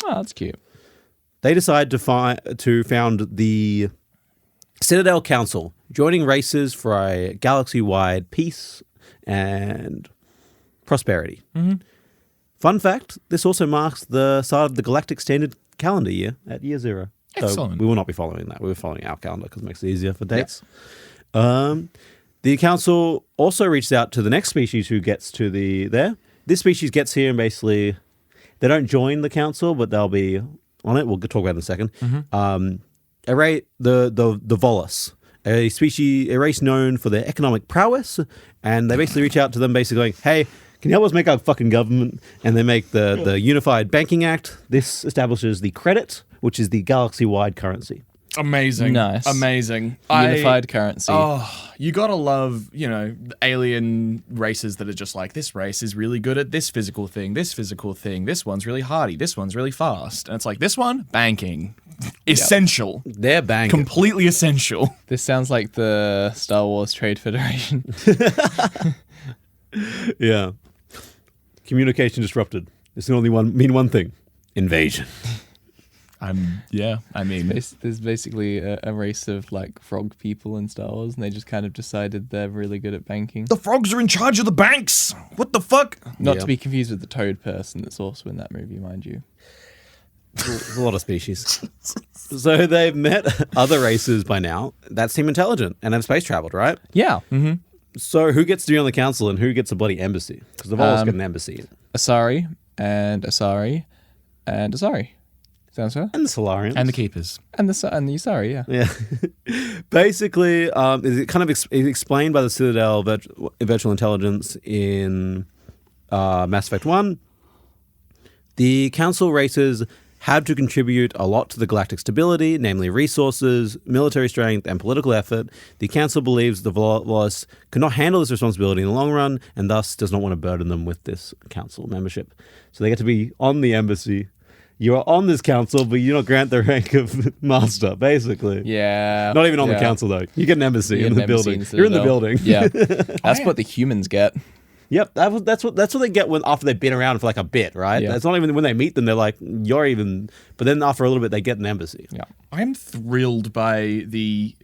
Oh, that's cute. They decided to found the Citadel Council, joining races for a galaxy-wide peace and prosperity. Mm-hmm. Fun fact, this also marks the start of the Galactic Standard Calendar year at year 0. Excellent. So we will not be following that. We were following our calendar because it makes it easier for dates. Yep. The council also reached out to the next species who gets to there. This species gets here and basically they don't join the council, but they'll be on it. We'll talk about it in a second. Mm-hmm. The Volus, a race known for their economic prowess, and they basically reach out to them, basically going, "Hey, can you help us make our fucking government?" And they make the Unified Banking Act. This establishes the credit, which is the galaxy-wide currency. Amazing. Nice. Amazing. Unified currency. Oh, you gotta love, the alien races that are just like, this race is really good at this physical thing, this one's really hardy, this one's really fast. And it's like, this one, banking. Essential. They're banging. Completely essential. This sounds like the Star Wars Trade Federation. Yeah. Communication disrupted. This can only mean one thing. Invasion. There's basically a race of like frog people in Star Wars, and they just kind of decided they're really good at banking. The frogs are in charge of the banks. What the fuck? Not to be confused with the toad person that's also in that movie, mind you. There's a lot of species. So they've met other races by now that seem intelligent and have space traveled, right? Yeah. Mm-hmm. So who gets to be on the council and who gets a bloody embassy? Because they've always got an embassy. Asari and Asari and Asari. Sounds fair? And the Solarians. And the Keepers. And the Asari, yeah. Yeah. Basically, it kind of is explained by the Citadel Virtual Intelligence in Mass Effect 1. The council races had to contribute a lot to the galactic stability, namely resources, military strength, and political effort. The council believes the Volus could not handle this responsibility in the long run, and thus does not want to burden them with this council membership. So they get to be on the embassy. You are on this council, but you don't grant the rank of master, basically. Yeah. Not even on the council, though. You get an embassy in the building. You're in the building. Yeah. That's what the humans get. Yep, that's what they get after they've been around for like a bit, right? Yeah. It's not even when they meet them, they're like, you're even... But then after a little bit, they get an embassy. Yeah. I'm thrilled by the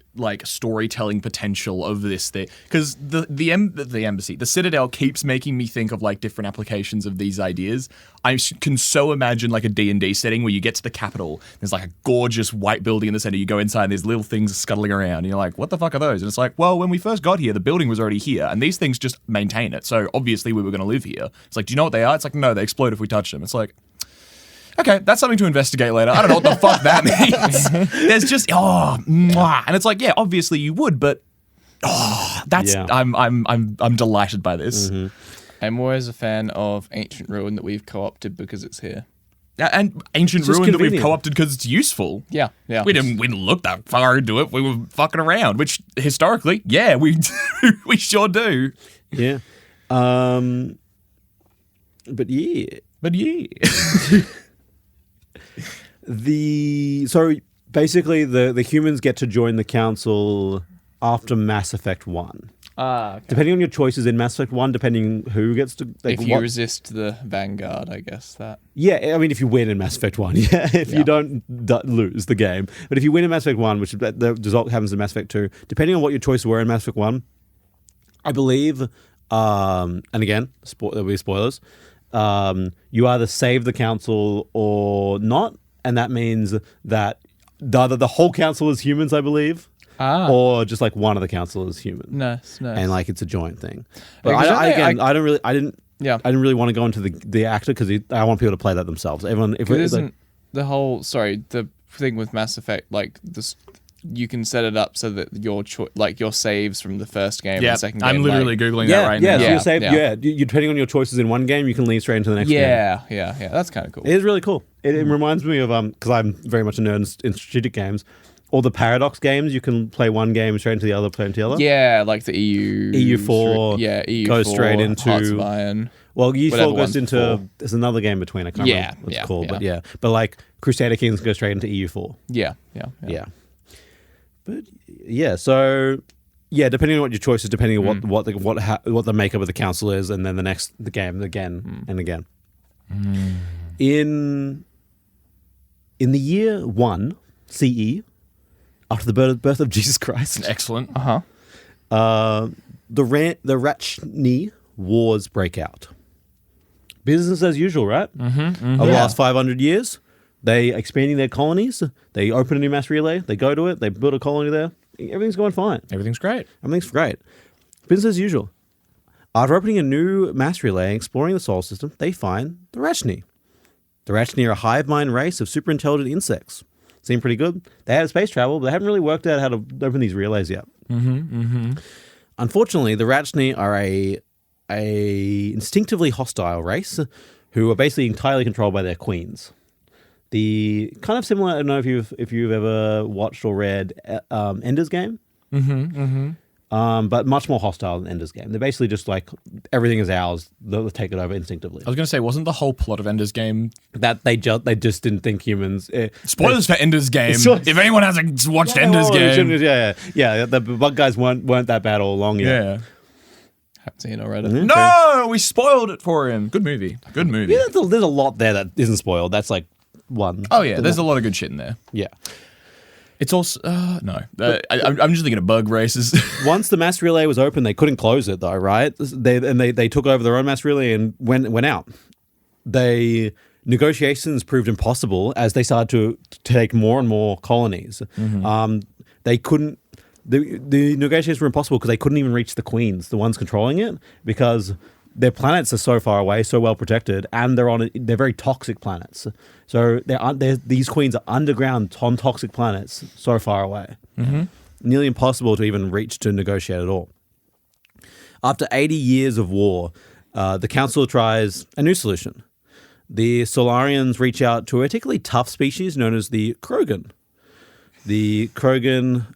storytelling potential of this thing, because the embassy, the Citadel, keeps making me think of like different applications of these ideas. I can so imagine like a D&D setting where you get to the capital, there's like a gorgeous white building in the center, you go inside and there's little things scuttling around and you're like, what the fuck are those? And it's like, well, when we first got here, the building was already here and these things just maintain it, so obviously we were going to live here. It's like, do you know what they are? It's like, no, they explode if we touch them. It's like, okay, that's something to investigate later. I don't know what the fuck that means. There's just and it's like, yeah, obviously you would, but that's I'm delighted by this. Mm-hmm. I'm always a fan of Ancient Ruin that we've co-opted because it's here. And Ancient Ruin that we've co-opted because it's useful. Yeah. We didn't look that far into it. We were fucking around, which historically, yeah, we we sure do. Yeah. But yeah. So basically the humans get to join the council after Mass Effect 1. Okay. Depending on your choices in Mass Effect 1, depending who gets to... Like, If you resist the Vanguard, I guess that. Yeah, I mean, if you win in Mass Effect 1, yeah. If you don't lose the game. But if you win in Mass Effect 1, which the result happens in Mass Effect 2, depending on what your choices were in Mass Effect 1, I believe, and again, there'll be spoilers, you either save the council or not, and that means that either the whole council is humans, I believe, or just like one of the council is human. Nice. And like it's a joint thing. But Because I didn't really want to go into the actor because I want people to play that themselves. Everyone, if it isn't like, the thing with Mass Effect, like this, you can set it up so that your saves from the first game and the second game. I'm literally Googling yeah, that right yeah, now. so you save, you depending on your choices in one game, you can lead straight into the next game. Yeah. That's kind of cool. It is really cool. It reminds me of because I'm very much a nerd in strategic games. All the Paradox games, you can play one game straight into the other, play into the other. Yeah, like the EU4. EU4 goes straight into Hearts of Iron. Well, EU4 Whatever goes one's into before. there's another game between. I can't remember what it's called, but like Crusader Kings go straight into EU4. Yeah. But so depending on what your choice is, depending on what the makeup of the council is, and then the game again and again. In the year 1 CE, after the birth of Jesus Christ, Excellent. Uh-huh. the Rachni Wars break out. Business as usual, right? Over the last 500 years, they expanding their colonies. They open a new mass relay. They go to it. They build a colony there. Everything's going fine. Everything's great. Everything's great. Business as usual. After opening a new mass relay and exploring the solar system, they find the Rachni. The Rachni are a hive mind race of super intelligent insects. Seem pretty good. They had space travel, but they haven't really worked out how to open these relays yet. Unfortunately, the Rachni are a instinctively hostile race who are basically entirely controlled by their queens. The kind of similar. I don't know if you've ever watched or read Ender's Game. But much more hostile than Ender's Game. They're basically just like everything is ours. They'll take it over instinctively. I was going to say, wasn't the whole plot of Ender's Game... That they just didn't think humans... Spoilers for Ender's Game. If anyone hasn't watched Ender's Game... Yeah. The bug guys weren't that bad all along. Yeah. Haven't seen it already. No, we spoiled it for him. Good movie. Yeah, there's a lot there that isn't spoiled. That's like one. Oh, yeah. There's a lot of good shit in there. Yeah. It's also... no. I'm just thinking of bug races. Once the mass relay was open, they couldn't close it, though, right? They took over their own mass relay and went out. Negotiations proved impossible as they started to take more and more colonies. They couldn't... The negotiations were impossible because they couldn't even reach the queens, the ones controlling it, because their planets are so far away, so well protected, and they're very toxic planets. So these queens are underground on toxic planets, so far away. Nearly impossible to even reach to negotiate at all. After 80 years of war, the Council tries a new solution. The Solarians reach out to a particularly tough species known as the Krogan. The Krogan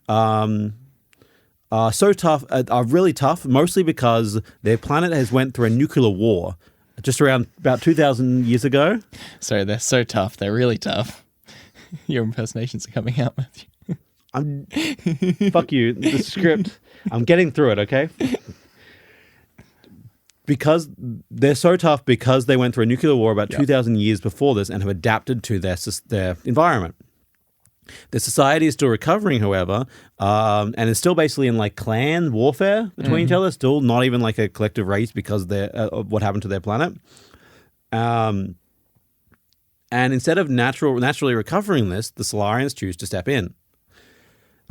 are so tough, are really tough, mostly because their planet has went through a nuclear war just around about 2,000 years ago. Sorry, they're so tough. They're really tough. Your impersonations are coming out with you. Fuck you, the script. I'm getting through it, okay? Because they're so tough because they went through a nuclear war about 2,000 years before this and have adapted to their environment. The society is still recovering, however, and is still basically in like clan warfare between each other. Still not even like a collective race because of what happened to their planet. And instead of naturally recovering this, the Solarians choose to step in.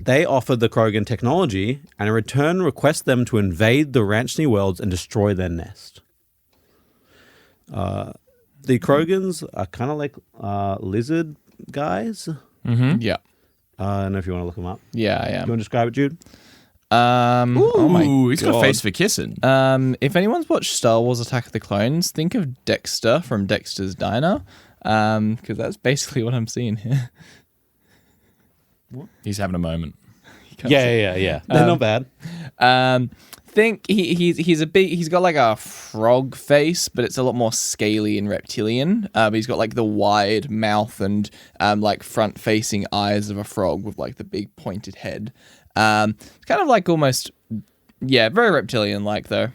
They offer the Krogan technology and in return request them to invade the Rachni worlds and destroy their nest. The Krogans are kind of like lizard guys. Yeah. I don't know if you want to look them up. Yeah, I You am. want to describe it, Jude? Ooh, he's got a face for kissing. If anyone's watched Star Wars Attack of the Clones, think of Dexter from Dexter's Diner, because that's basically what I'm seeing here. He's having a moment. Yeah. They're not bad. think he's got like a frog face, but it's a lot more scaly and reptilian. But he's got like the wide mouth and like front facing eyes of a frog with like the big pointed head. Kind of like almost, yeah, very reptilian like though.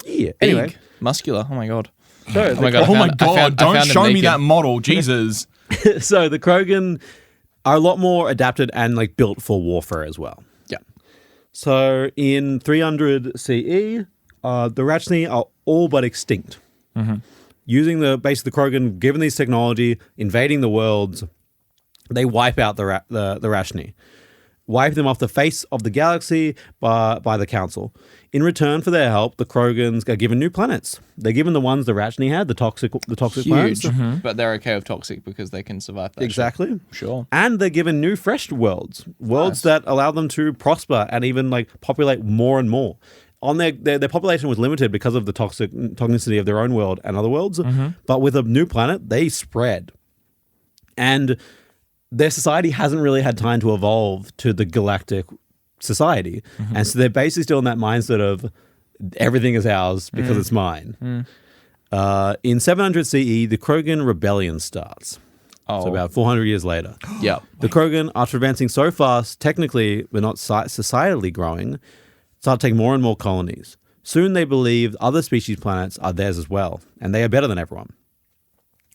Yeah. Big, Anyway, muscular. Oh my god. so Oh my god! Don't show me that model, Jesus. so the Krogan are a lot more adapted and like built for warfare as well. Yeah. So in 300 CE, the Rachni are all but extinct. Using the Krogan, given these technology, invading the worlds, they wipe out the Rachni, wipe them off the face of the galaxy by the Council. In return for their help, the Krogans are given new planets. They're given the ones the Rachni had, the toxic planets. Huge. But they're okay with toxic because they can survive that. Exactly. Shit. Sure. And they're given new fresh worlds that allow them to prosper and even like populate more and more. On their population was limited because of the toxicity of their own world and other worlds, but with a new planet, they spread. And their society hasn't really had time to evolve to the galactic society. And so they're basically still in that mindset of everything is ours because it's mine. In 700 CE, the Krogan rebellion starts. Oh. So about 400 years later. Yeah. The Krogan, after advancing so fast, technically, but not societally growing, start taking more and more colonies. Soon they believe other species planets are theirs as well, and they are better than everyone.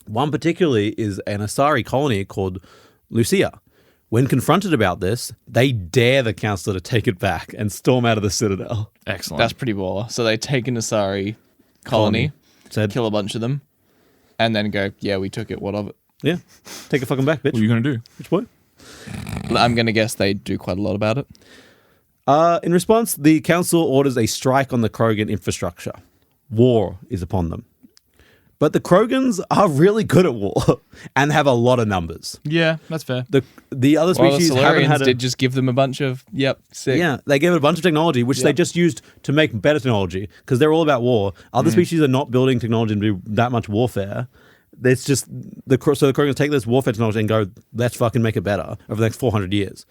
One particularly is an Asari colony called Lucia. When confronted about this, they dare the Council to take it back and storm out of the Citadel. Excellent. That's pretty baller. So they take an Asari colony, Said, kill a bunch of them, and then go, yeah, we took it, what of it? yeah, take it fucking back, bitch. what are you gonna do? Bitch boy. I'm going to guess they do quite a lot about it. In response, the Council orders a strike on the Krogan infrastructure. War is upon them. But the Krogans are really good at war and have a lot of numbers. Yeah, that's fair. The other Well, the species haven't Solarians had did just give them a bunch of, sick. Yeah, they gave it a bunch of technology, which they just used to make better technology because they're all about war. Other species are not building technology to do that much warfare. It's just so the Krogans take this warfare technology and go, let's fucking make it better over the next 400 years.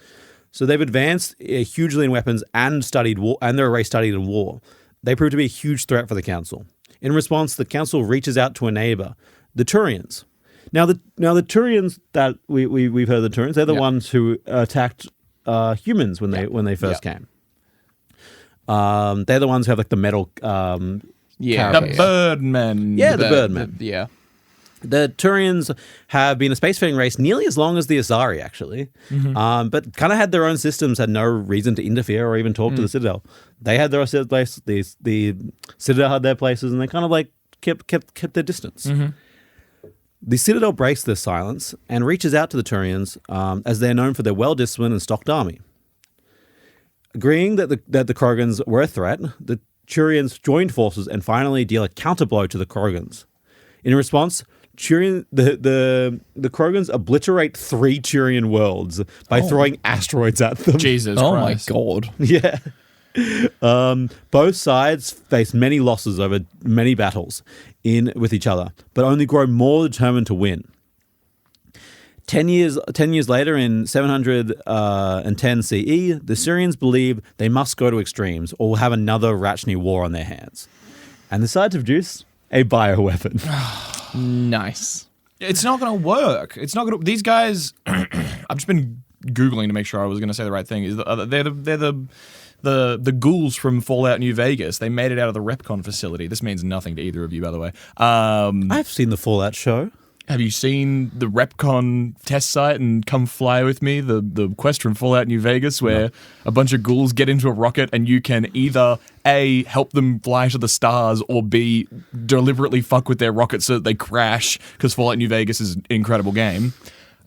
So they've advanced hugely in weapons and studied war, and their race studied in war. They prove to be a huge threat for the Council. In response, the Council reaches out to a neighbor, the Turians. Now the Turians that we've heard of the Turians, they're the ones who attacked humans when they first came. They're the ones who have like the metal The Yeah. Birdmen. Yeah, the Birdmen. Yeah. The Turians have been a spacefaring race nearly as long as the Asari, actually, but kind of had their own systems, had no reason to interfere or even talk to the Citadel. They had their own place. The Citadel had their places, and they kind of like kept their distance. The Citadel breaks this silence and reaches out to the Turians, as they're known for their well-disciplined and stocked army. Agreeing that the Krogans were a threat, the Turians joined forces and finally deal a counterblow to the Krogans. In response, the Krogans obliterate 3 Turian worlds by throwing asteroids at them. Jesus Christ. My God. Yeah. Both sides face many losses over many battles with each other, but only grow more determined to win. 10 years later, in 710 CE, the Syrians believe they must go to extremes or will have another Rachni war on their hands, and decide to produce a bioweapon. Nice. It's not going to work. It's not going to. These guys. I've just been googling to make sure I was going to say the right thing. They're the ghouls from Fallout New Vegas. They made it out of the Repcon facility. This means nothing to either of you, by the way. I've seen the Fallout show. Have you seen the Repcon test site and Come Fly With Me, the quest from Fallout New Vegas, where a bunch of ghouls get into a rocket and you can either A, help them fly to the stars, or B, deliberately fuck with their rocket so that they crash, because Fallout New Vegas is an incredible game.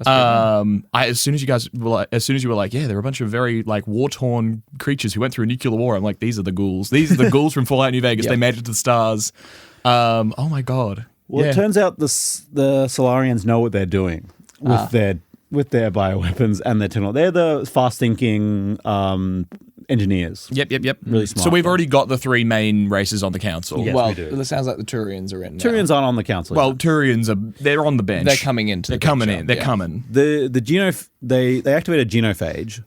As soon as you were like, yeah, there are a bunch of very like war-torn creatures who went through a nuclear war, I'm like, these are the ghouls. These are the ghouls from Fallout New Vegas. They made it to the stars. Oh my God. Well, it turns out the Solarians know what they're doing with their bioweapons and their technology. They're the fast-thinking engineers. Yep. Really smart. So we've already got the 3 main races on the council. Yes, well, we do. it sounds like the Turians are in now. Turians aren't on the council. Well, Turians they're on the bench. They're coming into They're the coming picture, in. They're yeah. coming. they activate a genophage,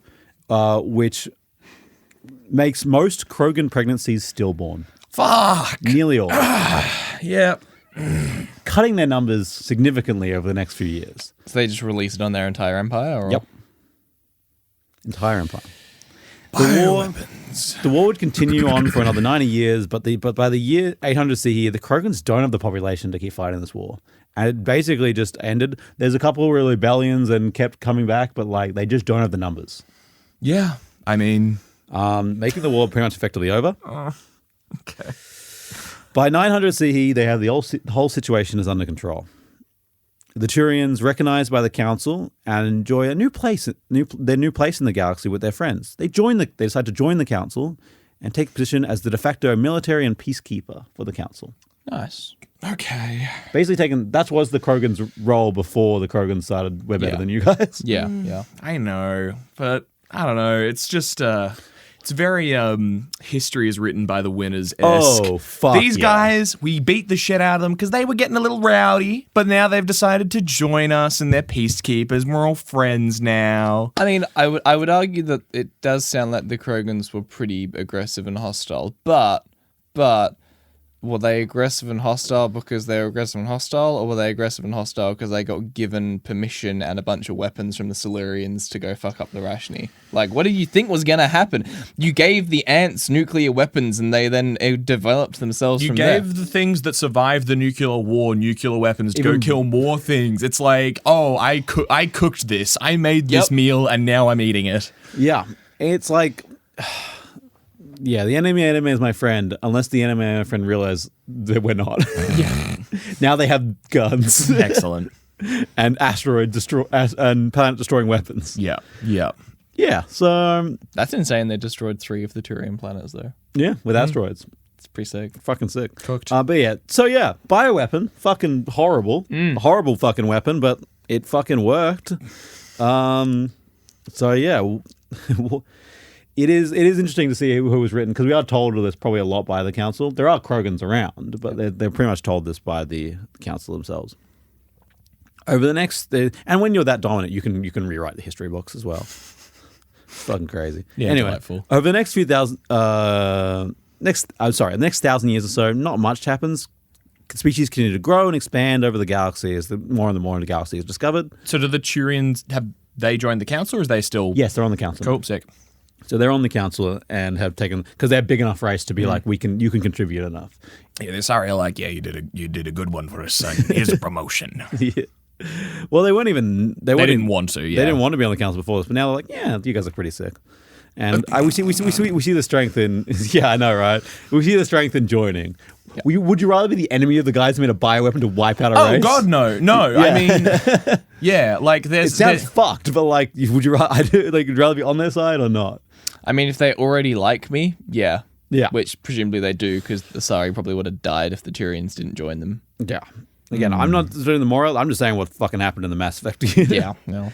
which makes most Krogan pregnancies stillborn. Fuck. Nearly all. Yeah. Cutting their numbers significantly over the next few years. So they just release it on their entire empire? Or? Yep. Entire empire. The war would continue on for another 90 years, but by the year 800 CE, the Krogans don't have the population to keep fighting this war. And it basically just ended. There's a couple of rebellions and kept coming back, but like they just don't have the numbers. Yeah. I mean... making the war pretty much effectively over. Okay. By 900 CE, they have the whole situation is under control. The Turians, recognized by the council, and enjoy their new place in the galaxy with their friends. They decide to join the council and take position as the de facto military and peacekeeper for the council. Nice. Okay. Basically, that was the Krogan's role before the Krogans started. We're better than you guys. Yeah, yeah. I know, but I don't know. It's just it's very history is written by the winners-esque. Oh, fuck These yeah. guys, we beat the shit out of them because they were getting a little rowdy, but now they've decided to join us and they're peacekeepers. We're all friends now. I mean, I would argue that it does sound like the Krogans were pretty aggressive and hostile, but were they aggressive and hostile because they were aggressive and hostile, or were they aggressive and hostile because they got given permission and a bunch of weapons from the Silurians to go fuck up the Rashni? Like, what do you think was going to happen? You gave the ants nuclear weapons and they then developed themselves You from there. gave the things that survived the nuclear war nuclear weapons to go kill more things. It's like, oh, I cooked this. I made this meal and now I'm eating it. Yeah. It's like... Yeah, the enemy is my friend, unless the enemy and my friend realize that we're not. Yeah. Now they have guns. Excellent. And and planet-destroying weapons. Yeah. Yeah. Yeah, so... That's insane. They destroyed 3 of the Turian planets, though. yeah, with asteroids. It's pretty sick. Fucking sick. Cooked. But yeah, so yeah, bioweapon. Fucking horrible. Horrible fucking weapon, but it fucking worked. So yeah... It is interesting to see who was written, because we are told this probably a lot by the council. There are Krogans around, but they're pretty much told this by the council themselves. Over the next, and when you're that dominant, you can rewrite the history books as well. It's fucking crazy. Yeah, anyway, delightful. over the next the next 1,000 years or so, not much happens. Species continue to grow and expand over the galaxy as more and more of the galaxy is discovered. So do the Turians, have they joined the council or is they still... Yes, they're on the council. Cool, sick. So they're on the council and have taken, because they're big enough race to be like, you can contribute enough. Yeah, they're sorry, like, yeah, you did a good one for us, son. Here's a promotion. Yeah. Well, they didn't want to, yeah. They didn't want to be on the council before this, but now they're like, yeah, you guys are pretty sick. And we see the strength in, yeah, I know, right? We see the strength in joining. Yeah. Would you rather be the enemy of the guys who made a bioweapon to wipe out a race? Oh God, no. Yeah. I mean, yeah, like it sounds fucked, but like, would you rather be on their side or not? I mean, if they already like me, yeah. Yeah. Which presumably they do, because the Asari probably would have died if the Turians didn't join them. Yeah. Again, I'm not doing the moral. I'm just saying what fucking happened in the Mass Effect. Yeah. No.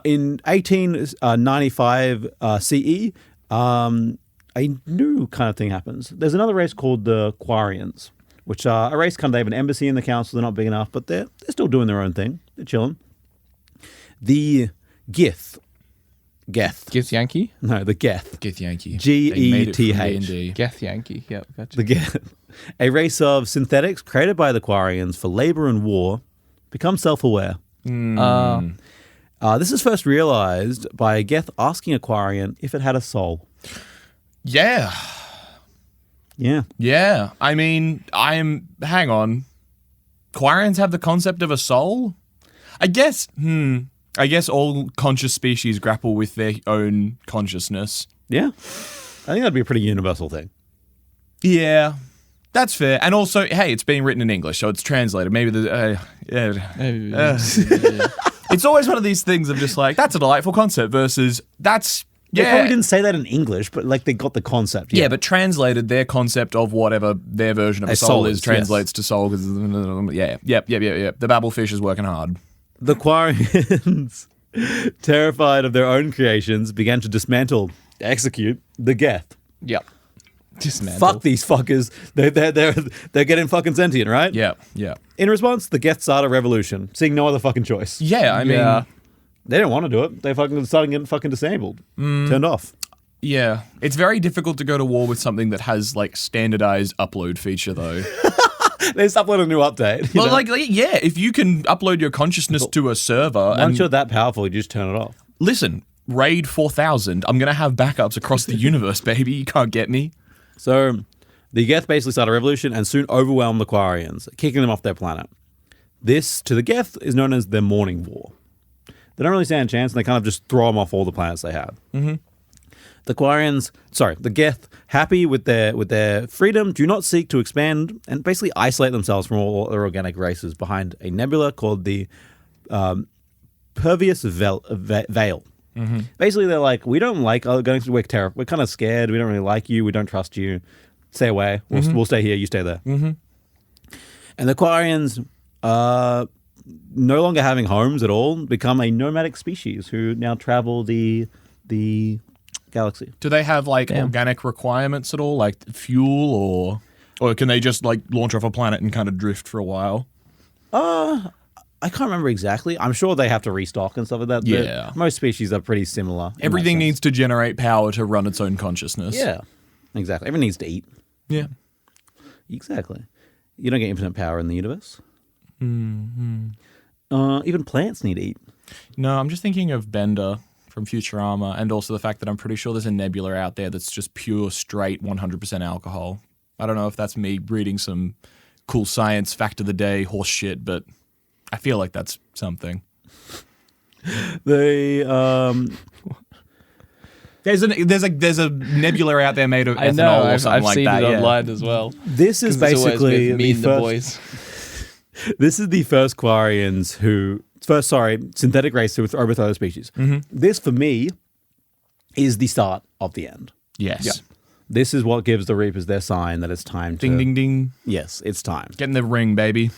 In 1895 CE, a new kind of thing happens. There's another race called the Quarians, which are a race they have an embassy in the council. They're not big enough, but they're still doing their own thing. They're chilling. The Gith. Gith Yankee? No, the Geth. Gith Yankee. Geth. Geth Yankee. Yep, gotcha. The Geth. A race of synthetics created by the Quarians for labor and war, become self-aware. This is first realized by a Geth asking a Quarian if it had a soul. Yeah. Yeah. Yeah. I mean, hang on. Quarians have the concept of a soul? I guess all conscious species grapple with their own consciousness. Yeah. I think that'd be a pretty universal thing. Yeah. That's fair. And also, hey, it's being written in English, so it's translated. Maybe it's always one of these things of just like, that's a delightful concept versus that's... They probably didn't say that in English, but like they got the concept. Yeah, but translated, their concept of whatever their version of a soul is translates to soul. Yep. The Babelfish is working hard. The Quarians, terrified of their own creations, began to execute the Geth. Yep. Dismantle. Fuck these fuckers. They're getting fucking sentient, right? Yeah. In response, the Geth started a revolution, seeing no other fucking choice. Yeah, I mean... They didn't want to do it. They fucking started getting fucking disabled. Turned off. Yeah, it's very difficult to go to war with something that has like standardized upload feature, though. They just upload a new update. Well, yeah, if you can upload your consciousness to a server, Once and you're that powerful, you just turn it off. listen, RAID 4000, I'm gonna have backups across the universe, baby. You can't get me. So the Geth basically start a revolution and soon overwhelm the Quarians, kicking them off their planet. This, to the Geth, is known as their Morning War. They don't really stand a chance, and they kind of just throw them off all the planets they have. Mm-hmm. The Geth, happy with their freedom, do not seek to expand and basically isolate themselves from all other organic races behind a nebula called the Pervious Veil. Mm-hmm. Basically, they're like, we don't like going through we're kind of scared. We don't really like you. We don't trust you. Stay away. We'll stay here. You stay there. Mm-hmm. And the Quarians, no longer having homes at all, become a nomadic species who now travel the galaxy. Do they have like organic requirements at all, like fuel, or can they just like launch off a planet and kind of drift for a while? I can't remember exactly. I'm sure they have to restock and stuff like that. Yeah. But most species are pretty similar. Everything needs to generate power to run its own consciousness. Yeah, exactly. Everything needs to eat. Yeah. Exactly. You don't get infinite power in the universe. Mm-hmm. Even plants need to eat. No, I'm just thinking of Bender from Futurama, and also the fact that I'm pretty sure there's a nebula out there that's just pure, straight 100% alcohol. I don't know if that's me reading some cool science fact of the day horse shit, but I feel like that's something. They There's a nebula out there made of ethanol or something I've like seen that. it Yeah. online as well. This is 'Cause it's always basically with me and the first, boys. This is the first Quarians synthetic race with overthrow the species. Mm-hmm. This, for me, is the start of the end. Yes. Yeah. This is what gives the Reapers their sign that it's time to... Ding, ding, ding. Yes, it's time. Get in the ring, baby.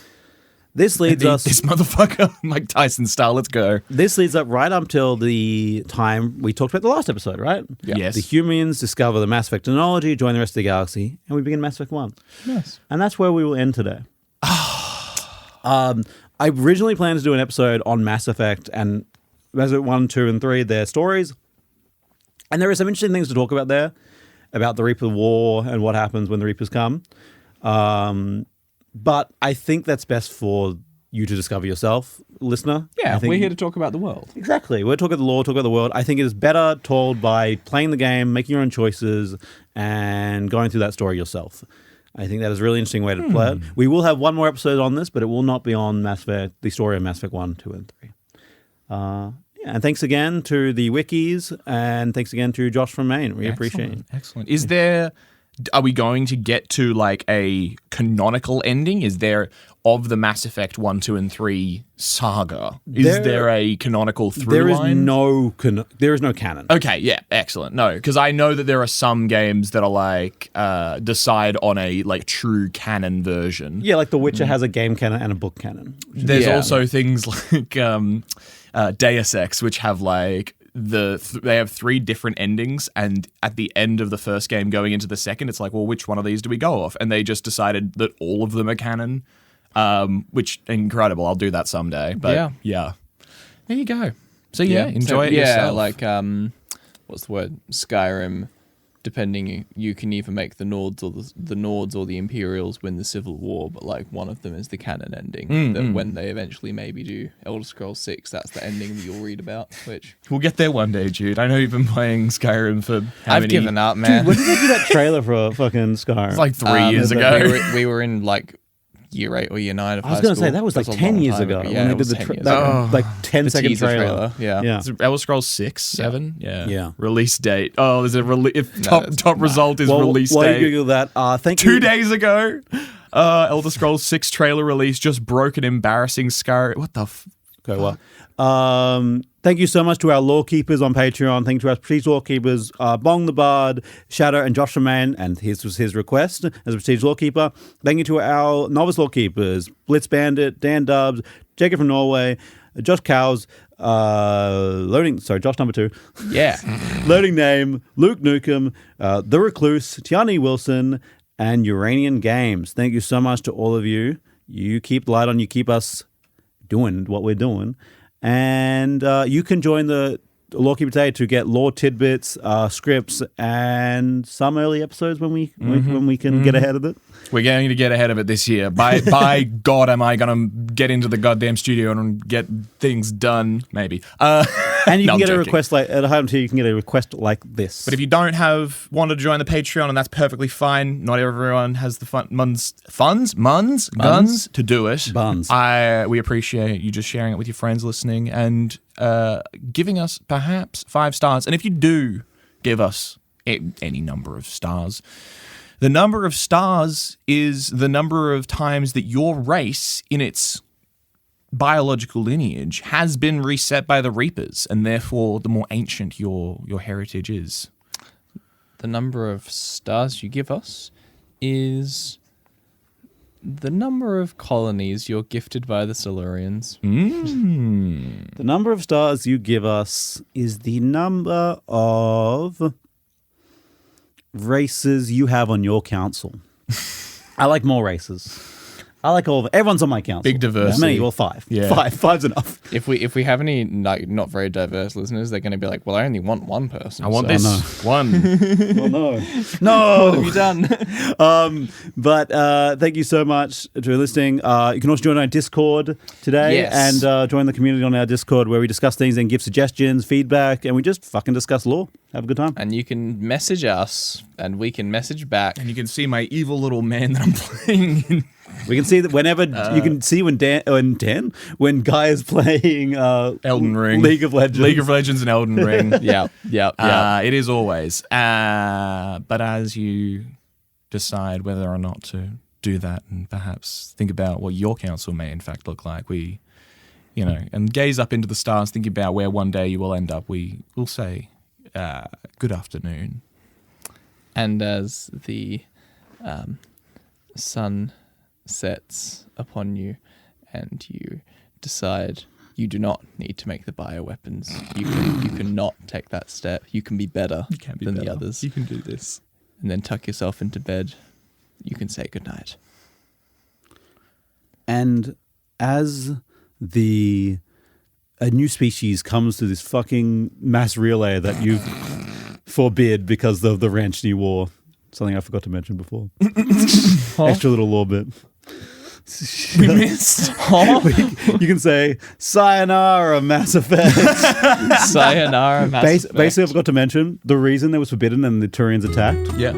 This leads Eat us... this motherfucker, Mike Tyson style. Let's go. This leads up right up till the time we talked about the last episode, right? Yeah. Yes. The humans discover the Mass Effect technology, join the rest of the galaxy, and we begin Mass Effect 1. Yes. And that's where we will end today. I originally planned to do an episode on Mass Effect and Mass Effect 1, 2, and 3, their stories. And there are some interesting things to talk about there, about the Reaper War and what happens when the Reapers come. But I think that's best for you to discover yourself, listener. Yeah, I think, we're here to talk about the world. Exactly. We're talking about the lore, talk about the world. I think it is better told by playing the game, making your own choices, and going through that story yourself. I think that is a really interesting way to play it. We will have one more episode on this, but it will not be on Mass Effect, the story of Mass Effect 1, 2, and 3. And thanks again to the wikis, and thanks again to Josh from Maine. We appreciate it. Excellent. Are we going to get to like a canonical ending? Is there, of the Mass Effect 1, 2, and 3 saga, is there a canonical through line? There is no canon. Okay, yeah, excellent. No, because I know that there are some games that are like decide on a like true canon version. Yeah, like The Witcher has a game canon and a book canon. There's also things like Deus Ex, which have like they have 3 different endings, and at the end of the first game going into the second, it's like, well, which one of these do we go off? And they just decided that all of them are canon, which incredible. I'll do that someday. But yeah. There you go. So enjoy it yourself. Like what's the word? Skyrim. Depending, you can either make the Nords or the Imperials win the Civil War, but like one of them is the canon ending. That when they eventually maybe do Elder Scrolls 6, that's the ending that you'll read about. Which we'll get there one day, Jude. I know you've been playing Skyrim for I've given up, man. Dude, when did they do that trailer for fucking Skyrim? It's like 3 years ago. We were in like year 8 or year 9 of high I was school. going to say, that was like 10 years ago. Yeah, when they did the 10-second teaser trailer. Yeah. Is it Elder Scrolls 6, 7? Yeah. Release date. Oh, there's a top result is release while date. you Google that, thank you. 2 days ago, Elder Scrolls 6 trailer release, just broke an embarrassing Skyrim. What the Okay, well, thank you so much to our lore keepers on Patreon. Thank you to our prestige lore keepers, Bong the Bard, Shadow, and Josh Romain, and his was his request as a prestige lore keeper. Thank you to our novice lore keepers, Blitz Bandit, Dan Dubs, Jacob from Norway, Josh Cows, Josh number 2. Yeah. Loading name, Luke Newcomb, The Recluse, Tiani Wilson, and Uranian Games. Thank you so much to all of you. You keep the light on, you keep us doing what we're doing. And you can join the Lawkeeper today to get lore tidbits, scripts, and some early episodes when we can get ahead of it. We're going to get ahead of it this year. By God, am I going to get into the goddamn studio and get things done? Maybe. And you No, can I'm get a joking. request like at home too. You can get a request like this. But if you don't want to join the Patreon, and that's perfectly fine. Not everyone has the guns to do it. Buns. We appreciate you just sharing it with your friends, listening, and giving us perhaps 5 stars. And if you do give us any number of stars, the number of stars is the number of times that your race in its biological lineage has been reset by the Reapers, and therefore the more ancient your heritage is. The number of stars you give us is the number of colonies you're gifted by the Silurians. The number of stars you give us is the number of races you have on your council. I like more races. I like all of it. Everyone's on my council. Big diversity. Many, well, 5. Yeah. 5's enough. If we have any not very diverse listeners, they're going to be like, well, I only want one person. I want so- this one. Oh, no. No. What have you done? But thank you so much for listening. You can also join our Discord today Yes. and join the community on our Discord where we discuss things and give suggestions, feedback, and we just fucking discuss lore. Have a good time. And you can message us, and we can message back. And you can see my evil little man that I'm playing in. We can see that whenever you can see when Guy is playing Elden Ring. League of Legends. and Elden Ring. Yeah. It is always. But as you decide whether or not to do that and perhaps think about what your council may in fact look like, and gaze up into the stars, thinking about where one day you will end up, we will say, good afternoon. And as the sun sets upon you and you decide you do not need to make the bioweapons, you can not take that step. You can be better than the others. You can do this. And then tuck yourself into bed. You can say goodnight. And as a new species comes to this fucking mass relay that you forbid because of the Ranchny War, something I forgot to mention before. Extra little lore bit. We missed. You can say sayonara, Mass Effect. Sayonara, Mass Effect. Basically, I forgot to mention the reason it was forbidden and the Turians attacked Yeah.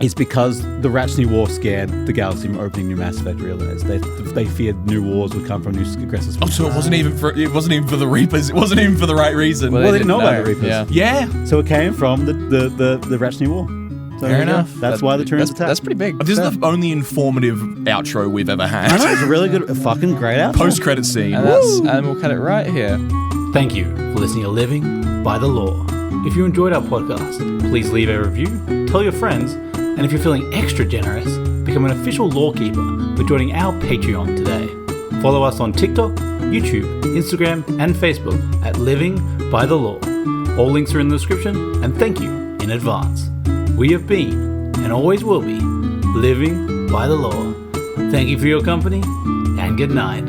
is because the Ratchney War scared the galaxy from opening new Mass Effect relays. They feared new wars would come from new aggressive. Oh, so it wasn't even for the Reapers. It wasn't even for the right reason. Well, they didn't know about the Reapers. Yeah. Yeah. So it came from the Ratchney War. So Fair enough. That's why the Turians attacked. That's pretty big. This is the only informative outro we've ever I had. know, it's a really good, fucking great outro. Post-credit scene. And we'll cut it right here. Thank you for listening to Living by the Law. If you enjoyed our podcast, please leave a review, tell your friends, and if you're feeling extra generous, become an official lawkeeper by joining our Patreon today. Follow us on TikTok, YouTube, Instagram, and Facebook at Living by the Law. All links are in the description, and thank you in advance. We have been, and always will be, living by the law. Thank you for your company, and good night.